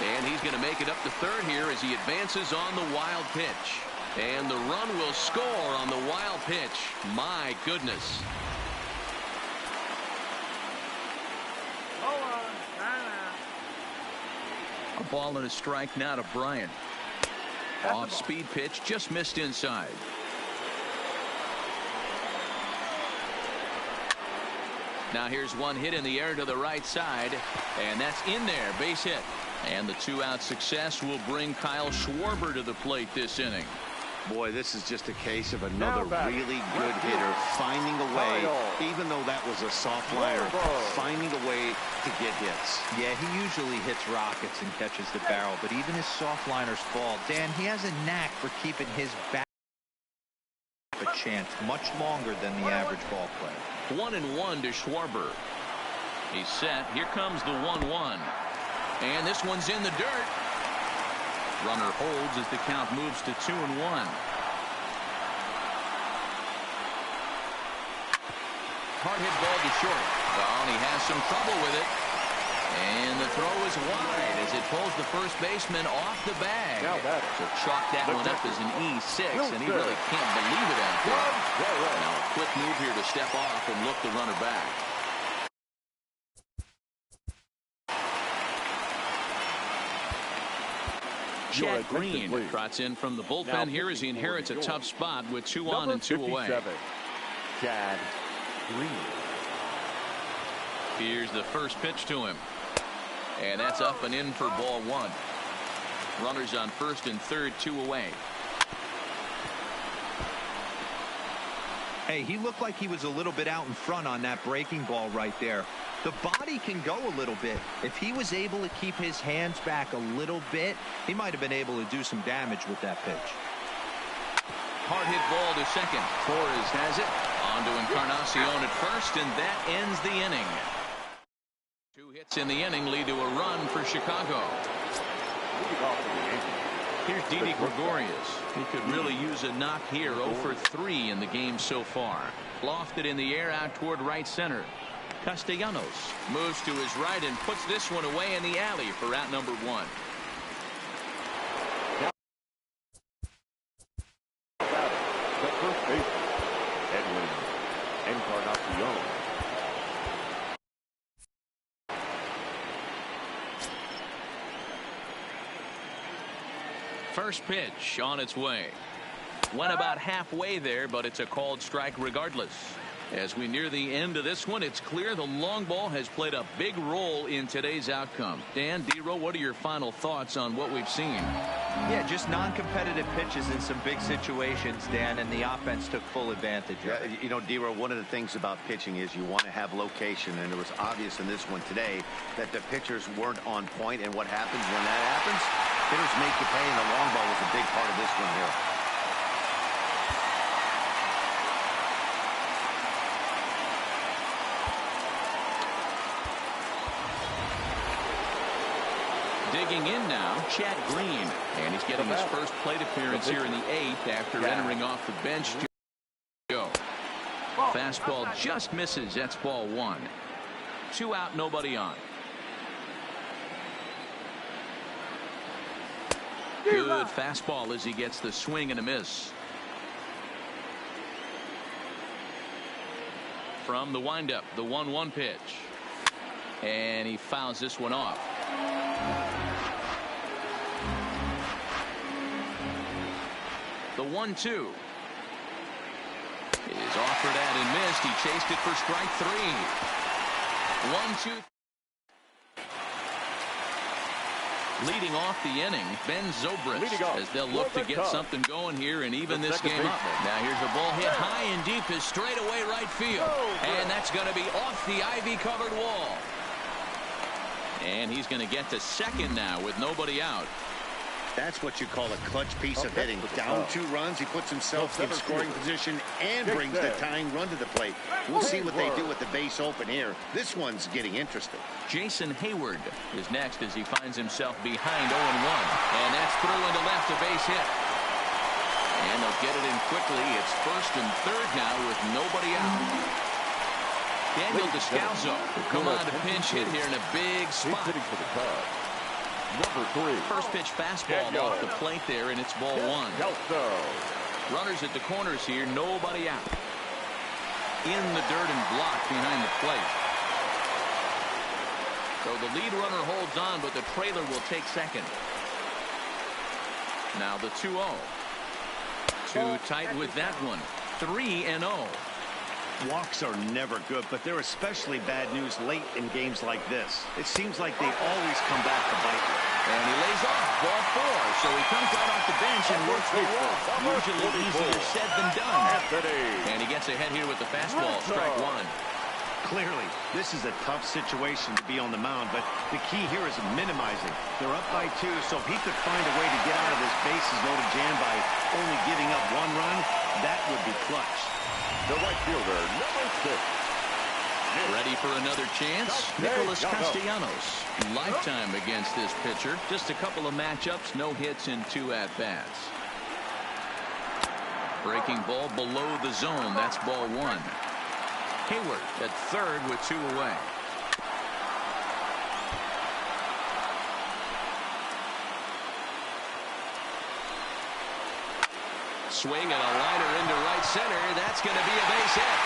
And he's going to make it up to third here as he advances on the wild pitch. And the run will score on the wild pitch. My goodness. A ball and a strike now to Bryant. Off-speed pitch, just missed inside. Now here's one hit in the air to the right side, and that's in there, base hit. And the 2-out success will bring Kyle Schwarber to the plate this inning. Boy, this is just a case of another really good hitter finding a way, even though that was a soft liner, finding a way to get hits. Yeah, he usually hits rockets and catches the barrel, but even his soft liners fall. Dan, he has a knack for keeping his back a chance much longer than the average ball player. 1-1 to Schwarber. He's set. Here comes the 1-1. And this one's in the dirt. Runner holds as the count moves to 2-1. Hard hit ball to short. Well, and he has some trouble with it. And the throw is wide as it pulls the first baseman off the bag. So chalk that one up as an E6, and he really can't believe it out there. Now a quick move here to step off and look the runner back. Chad Green trots in from the bullpen here as he inherits a tough spot with 2 on and 2 away. Chad Green. Here's the first pitch to him. And that's up and in for ball 1. Runners on first and third, 2 away. Hey, he looked like he was a little bit out in front on that breaking ball right there. The body can go a little bit. If he was able to keep his hands back a little bit, he might have been able to do some damage with that pitch. Hard hit ball to second. Torres has it. On to Encarnacion at first, and that ends the inning. 2 hits in the inning lead to a run for Chicago. Here's Didi Gregorius. He could really use a knock here. 0 for 3 in the game so far. Lofted in the air out toward right center. Castellanos moves to his right and puts this one away in the alley for out number 1. The first baseman, Edwin Encarnacion. First pitch on its way. Went about halfway there, but it's a called strike regardless. As we near the end of this one, it's clear the long ball has played a big role in today's outcome. Dan, D-Row, what are your final thoughts on what we've seen? Yeah, just non-competitive pitches in some big situations, Dan, and the offense took full advantage of it. You know, D-Row, one of the things about pitching is you want to have location, and it was obvious in this one today that the pitchers weren't on point, and what happens when that happens? Hitters make you pay, and the long ball was a big part of this one here. Digging in now, Chad Green. And he's getting his first plate appearance here in the 8th after entering off the bench to go. Fastball just misses. That's ball 1. 2 out, nobody on. Good fastball as he gets the swing and a miss. From the windup, the 1-1 pitch. And he fouls this one off. The 1-2 is offered at and missed. He chased it for strike 3. 1-2. Leading off the inning, Ben Zobrist, as they'll look to get something going here and even this game up. Now here's a ball hit high and deep is straight away right field. And that's going to be off the ivy-covered wall. And he's going to get to second now with nobody out. That's what you call a clutch piece of hitting. Down 2 runs, he puts himself in scoring position and brings the tying run to the plate. We'll see what they do with the base open here. This one's getting interesting. Jason Hayward is next as he finds himself behind 0-1. And that's through into left, a base hit. And they'll get it in quickly. It's first and third now with nobody out. Daniel Descalzo will come on to pinch hit here in a big spot. Number 3. First pitch fastball off the plate there, and it's ball 1. Runners at the corners here, nobody out. In the dirt and blocked behind the plate. So the lead runner holds on, but the trailer will take second. Now the 2-0. Too tight with that one. 3-0. Walks are never good, but they're especially bad news late in games like this. It seems like they always come back to bite you. And he lays off ball 4. So he comes right off the bench and works the walk. Usually easier said than done. And he gets ahead here with the fastball. Strike 1. Clearly, this is a tough situation to be on the mound, but the key here is minimizing. They're up by 2, so if he could find a way to get out of this bases-loaded jam by only giving up 1 run, that would be clutch. The right fielder, number 6. Ready for another chance? Nicholas Castellanos. Lifetime against this pitcher. Just a couple of matchups, no hits in 2 at-bats. Breaking ball below the zone. That's ball 1. Hayward at third with 2 away. Swing and a liner into right center. That's going to be a base hit.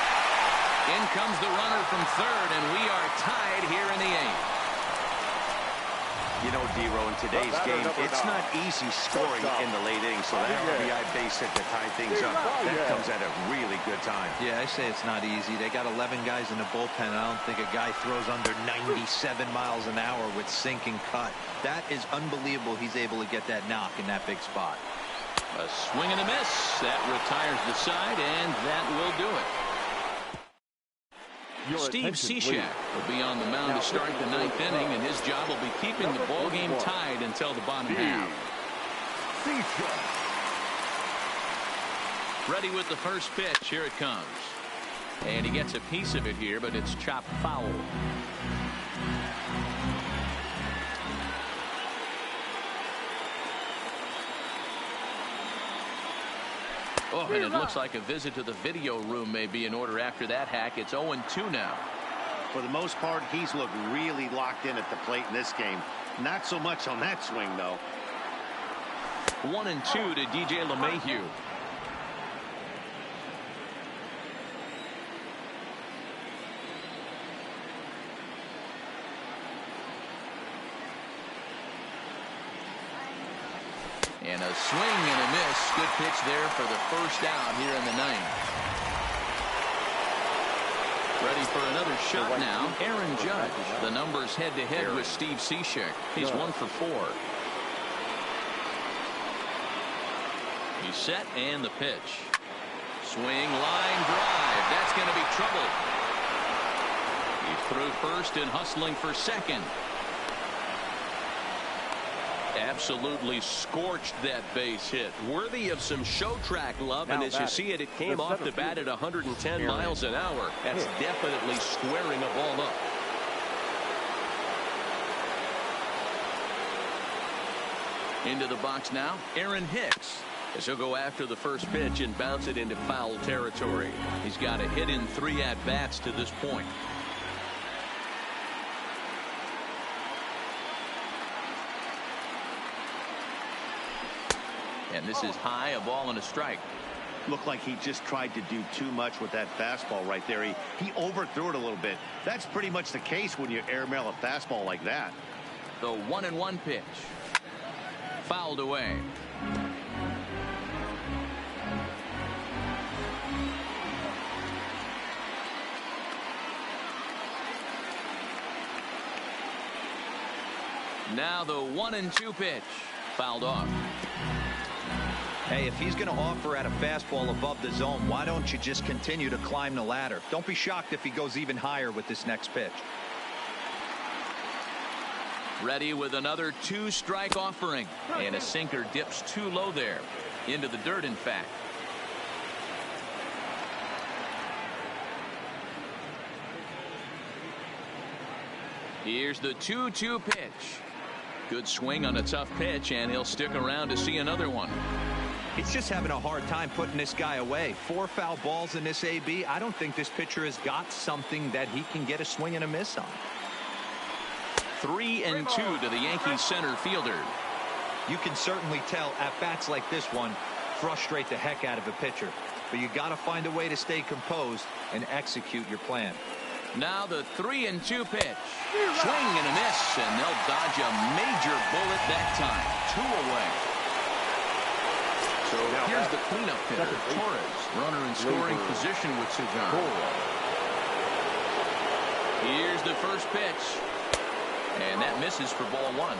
In comes the runner from third, and we are tied here in the 8th. You know, D-Row, in today's game, it's not easy scoring in the late innings, so that RBI base hit to tie things up, that comes at a really good time. Yeah, I say it's not easy. They got 11 guys in the bullpen. I don't think a guy throws under 97 miles an hour with sink and cut. That is unbelievable. He's able to get that knock in that big spot. A swing and a miss. That retires the side, and that will do it. Steve Cishek will be on the mound to start the 9th inning, and his job will be keeping the ball game tied until the bottom half. Ready with the first pitch. Here it comes. And he gets a piece of it here, but it's chopped foul. Oh, and it looks like a visit to the video room may be in order after that hack. It's 0-2 now. For the most part, he's looked really locked in at the plate in this game. Not so much on that swing, though. 1-2 to DJ LeMahieu. And a swing and a miss. Good pitch there for the first out here in the 9th. Ready for another shot now. Aaron Judge. The numbers head-to-head with Steve Cishek. He's 1 for 4. He's set, and the pitch. Swing, line drive. That's going to be trouble. He's through first and hustling for second. Absolutely scorched that base hit. Worthy of some show track love, and as you see it, it came off the bat at 110 miles an hour. That's definitely squaring a ball up. Into the box now, Aaron Hicks. As he'll go after the first pitch and bounce it into foul territory. He's got a hit in 3 at-bats to this point. And this is high, a ball and a strike. Looked like he just tried to do too much with that fastball right there. He overthrew it a little bit. That's pretty much the case when you airmail a fastball like that. The 1-1 pitch. Fouled away. Now the 1-2 pitch. Fouled off. Hey, if he's going to offer at a fastball above the zone, why don't you just continue to climb the ladder? Don't be shocked if he goes even higher with this next pitch. Ready with another 2-strike offering. And a sinker dips too low there. Into the dirt, in fact. Here's the 2-2 pitch. Good swing on a tough pitch, and he'll stick around to see another one. He's just having a hard time putting this guy away. 4 foul balls in this AB. I don't think this pitcher has got something that he can get a swing and a miss on. 3-2 to the Yankees center fielder. You can certainly tell at bats like this one frustrate the heck out of a pitcher. But you got to find a way to stay composed and execute your plan. Now the 3-2 pitch. Swing and a miss, and they'll dodge a major bullet that time. 2 away. So here's the cleanup hitter, Torres. Runner in scoring position with Cesar. Here's the first pitch. And that misses for ball 1.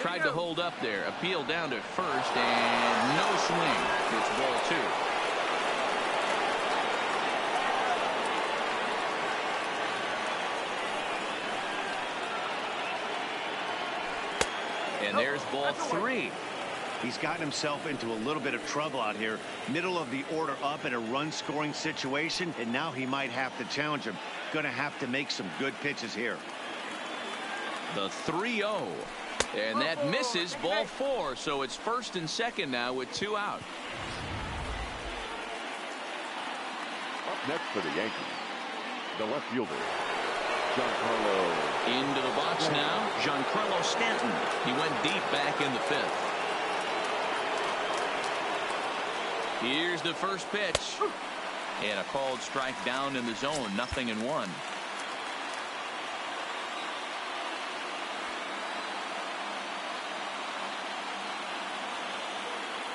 tried to hold up there. Appeal down to first, and no swing. It's ball 2. And there's ball 3. He's gotten himself into a little bit of trouble out here. Middle of the order up in a run-scoring situation, and now he might have to challenge him. Going to have to make some good pitches here. The 3-0. And that misses ball 4. So it's first and second now with 2 out. Up next for the Yankees, the left fielder, Giancarlo. Into the box now, Giancarlo Stanton. He went deep back in the 5th. Here's the first pitch. And a called strike down in the zone. 0-1.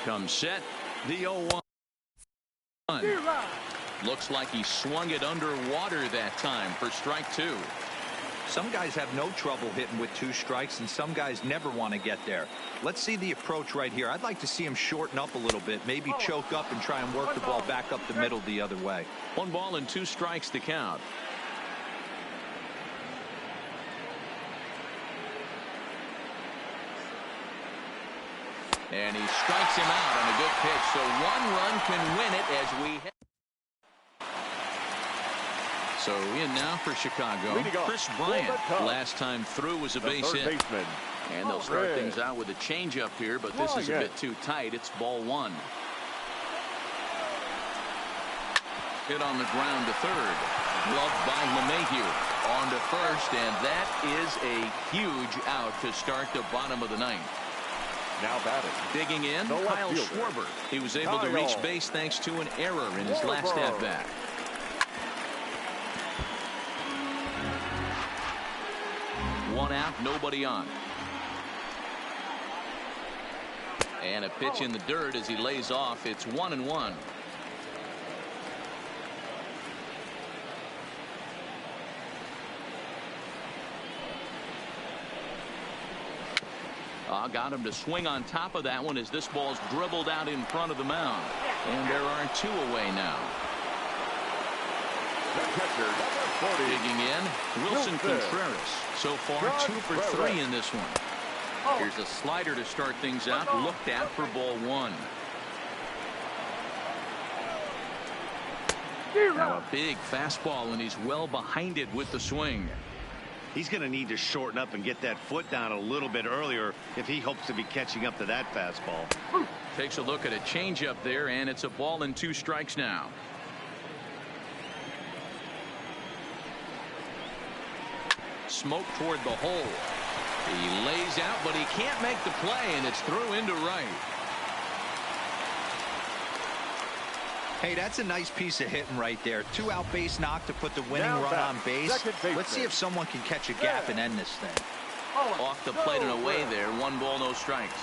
Comes set. The 0-1. Looks like he swung it underwater that time for strike 2. Some guys have no trouble hitting with 2 strikes, and some guys never want to get there. Let's see the approach right here. I'd like to see him shorten up a little bit, maybe choke up and try and work the ball back up the middle the other way. 1 ball and 2 strikes to count. And he strikes him out on a good pitch, so 1 run can win it as we head. So in now for Chicago, Chris Bryant. Last time through was a base hit. And they'll start things out with a changeup here, but this is a bit too tight. It's ball 1. Hit on the ground to third. Gloved by LeMahieu. On to first, and that is a huge out to start the bottom of the 9th. Now batting. Digging in, Kyle Schwarber. He was able to reach base thanks to an error in his last at-bat. One out, nobody on. And a pitch in the dirt as he lays off. It's 1-1. Got him to swing on top of that one as this ball's dribbled out in front of the mound. And there are 2 away now. Digging in, Wilson Contreras. So far, 2 for 3 in this one. Here's a slider to start things out. Looked at for ball 1. Now a big fastball, and he's well behind it with the swing. He's going to need to shorten up and get that foot down a little bit earlier if he hopes to be catching up to that fastball. Takes a look at a changeup there, and it's a ball and 2 strikes now. Smoke toward the hole. He lays out, but he can't make the play, and it's through into right. Hey, that's a nice piece of hitting right there. 2 out base knock to put the winning run on base. Let's see if someone can catch a gap and end this thing. Off the plate and away there. 1 ball, no strikes.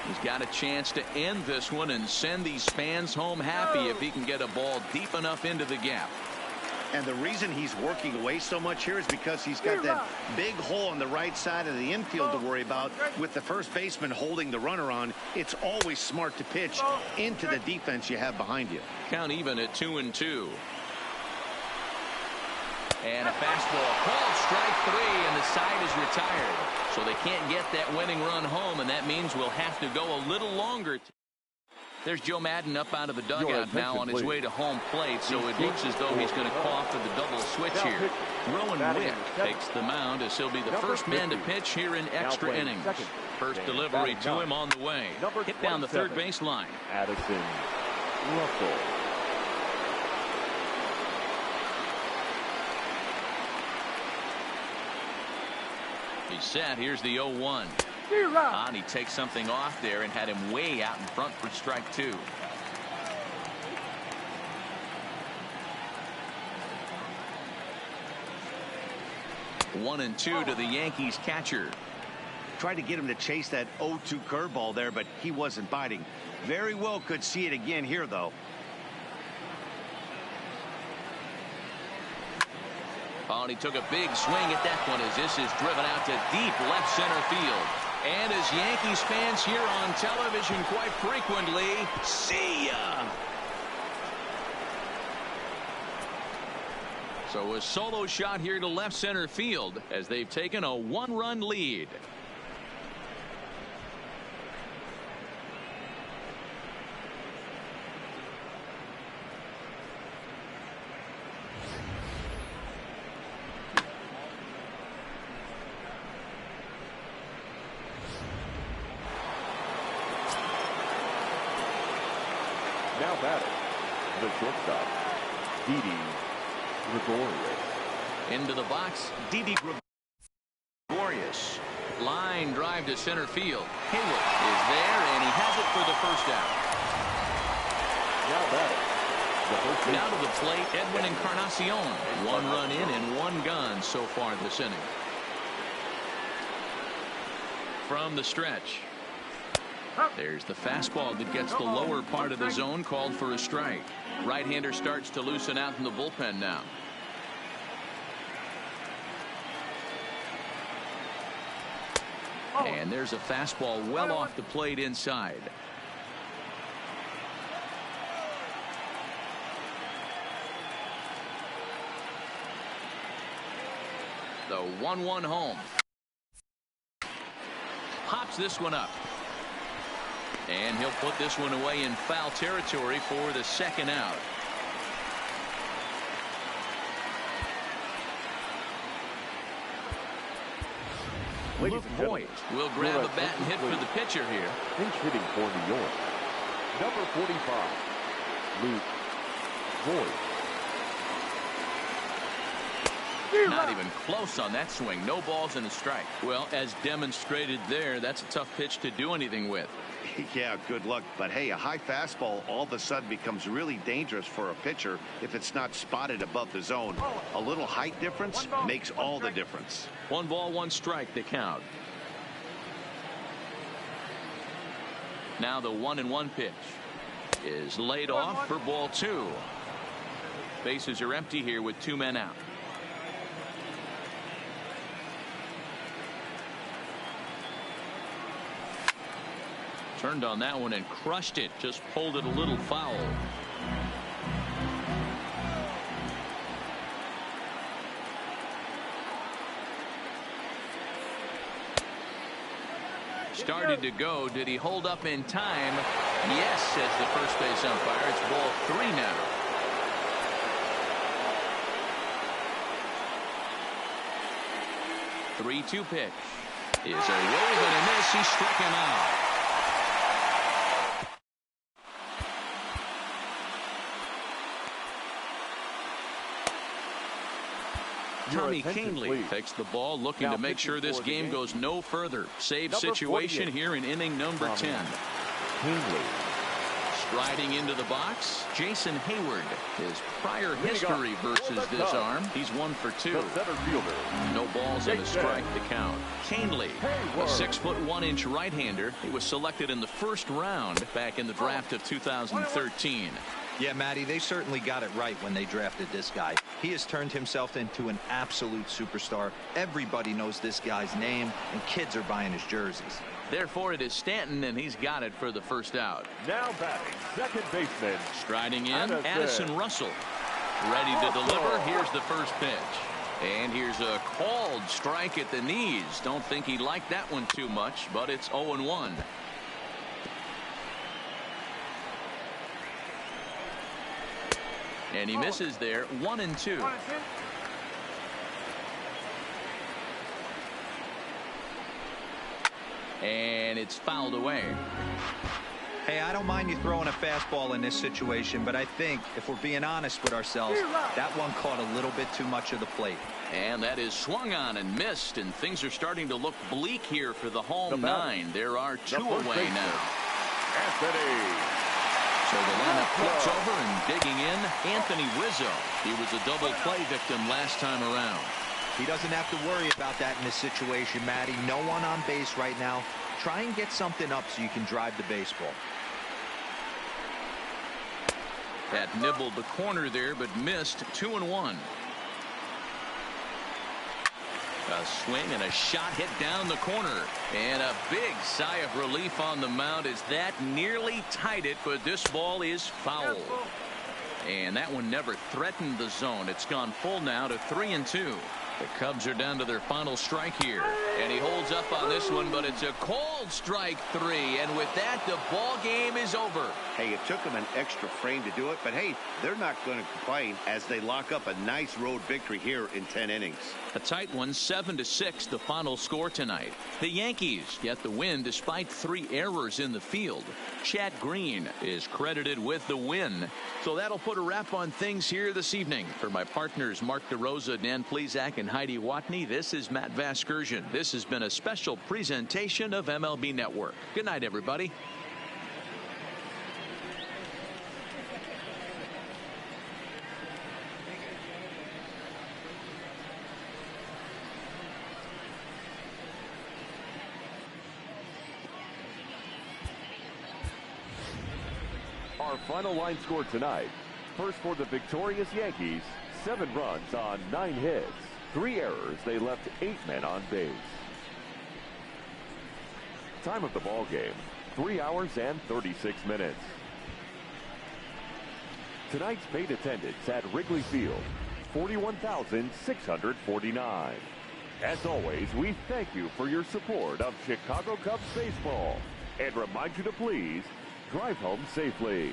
He's got a chance to end this one and send these fans home happy if he can get a ball deep enough into the gap. And the reason he's working away so much here is because he's got that big hole on the right side of the infield to worry about. With the first baseman holding the runner on, it's always smart to pitch into the defense you have behind you. Count even at 2-2. And a fastball called strike 3, and the side is retired. So they can't get that winning run home, and that means we'll have to go a little longer. There's Joe Madden up out of the dugout now on his way to home plate, so it looks as though he's going to call for the double switch here. Rowan Wick takes the mound as he'll be the first man to pitch here in extra innings. First delivery to him on the way. Hit down the third baseline. Addison Russell. He's set. Here's the 0-1. And he takes something off there and had him way out in front for strike 2. One and 2 to the Yankees catcher. Tried to get him to chase that 0-2 curveball there, but he wasn't biting. Very well could see it again here, though. Oh, and he took a big swing at that one as this is driven out to deep left center field. And as Yankees fans hear on television quite frequently, see ya. So a solo shot here to left center field as they've taken a one-run lead. Now batting, the shortstop, Didi Gregorius. Into the box, Didi Gregorius. Line drive to center field. Hayward is there, and he has it for the first out. Now batting, the first baseman. Now to the plate, Edwin Encarnacion. One run in and one gone so far this inning. From the stretch. There's the fastball that gets the lower part of the zone, called for a strike. Right-hander starts to loosen out in the bullpen now. And there's a fastball well off the plate inside. The 1-1 home. Pops this one up. And he'll put this one away in foul territory for the second out. Luke Voigt will grab a bat and hit for the pitcher here. Pinch hitting for New York, number 45, Luke Voigt. Not even close on that swing. No balls and a strike. Well, as demonstrated there, that's a tough pitch to do anything with. Yeah, good luck. But hey, a high fastball all of a sudden becomes really dangerous for a pitcher if it's not spotted above the zone. A little height difference makes all the difference. 1 ball, 1 strike, the count. Now the 1-1 pitch is laid off for ball 2. Bases are empty here with 2 men out. Turned on that one and crushed it. Just pulled it a little foul. Started to go. Did he hold up in time? Yes, says the first base umpire. It's ball 3 now. Three-two pitch is a wave and a miss. He struck him out. Tommy Canely takes the ball, looking to make sure this game goes no further. Save situation here in inning number 10. Canely. Striding into the box, Jason Hayward. His prior history versus this arm, he's 1 for 2. The center fielder. No balls and a strike to count. Canely, a 6'1" right-hander. He was selected in the first round back in the draft of 2013. Yeah, Matty, they certainly got it right when they drafted this guy. He has turned himself into an absolute superstar. Everybody knows this guy's name, and kids are buying his jerseys. Therefore, it is Stanton, and he's got it for the first out. Now batting, second baseman. Striding in, Addison Russell. Ready to deliver. Here's the first pitch. And here's a called strike at the knees. Don't think he liked that one too much, but it's 0-1. And he misses there. 1-2. And it's fouled away. Hey, I don't mind you throwing a fastball in this situation, but I think if we're being honest with ourselves, that one caught a little bit too much of the plate. And that is swung on and missed, and things are starting to look bleak here for the home 9. There are 2 away now. Anthony. So the lineup flips over, and digging in, Anthony Rizzo. He was a double play victim last time around. He doesn't have to worry about that in this situation, Matty. No one on base right now. Try and get something up so you can drive the baseball. That nibbled the corner there, but missed. 2-1. A swing and a shot hit down the corner. And a big sigh of relief on the mound as that nearly tied it, but this ball is foul. And that one never threatened the zone. It's gone full now to 3-2. The Cubs are down to their final strike here. And he holds up on this one, but it's a cold strike 3. And with that, the ball game is over. Hey, it took them an extra frame to do it, but hey, they're not going to complain as they lock up a nice road victory here in 10 innings. A tight one, 7-6, the final score tonight. The Yankees get the win despite 3 errors in the field. Chad Green is credited with the win. So that'll put a wrap on things here this evening. For my partners, Mark DeRosa, Dan Plesac, and Heidi Watney, this is Matt Vasgersian. This has been a special presentation of MLB Network. Good night, everybody. Our final line score tonight. First for the victorious Yankees, 7 runs on 9 hits. 3 errors. They left 8 men on base. Time of the ball game, 3 hours and 36 minutes. Tonight's paid attendance at Wrigley Field, 41,649. As always, we thank you for your support of Chicago Cubs baseball and remind you to please drive home safely.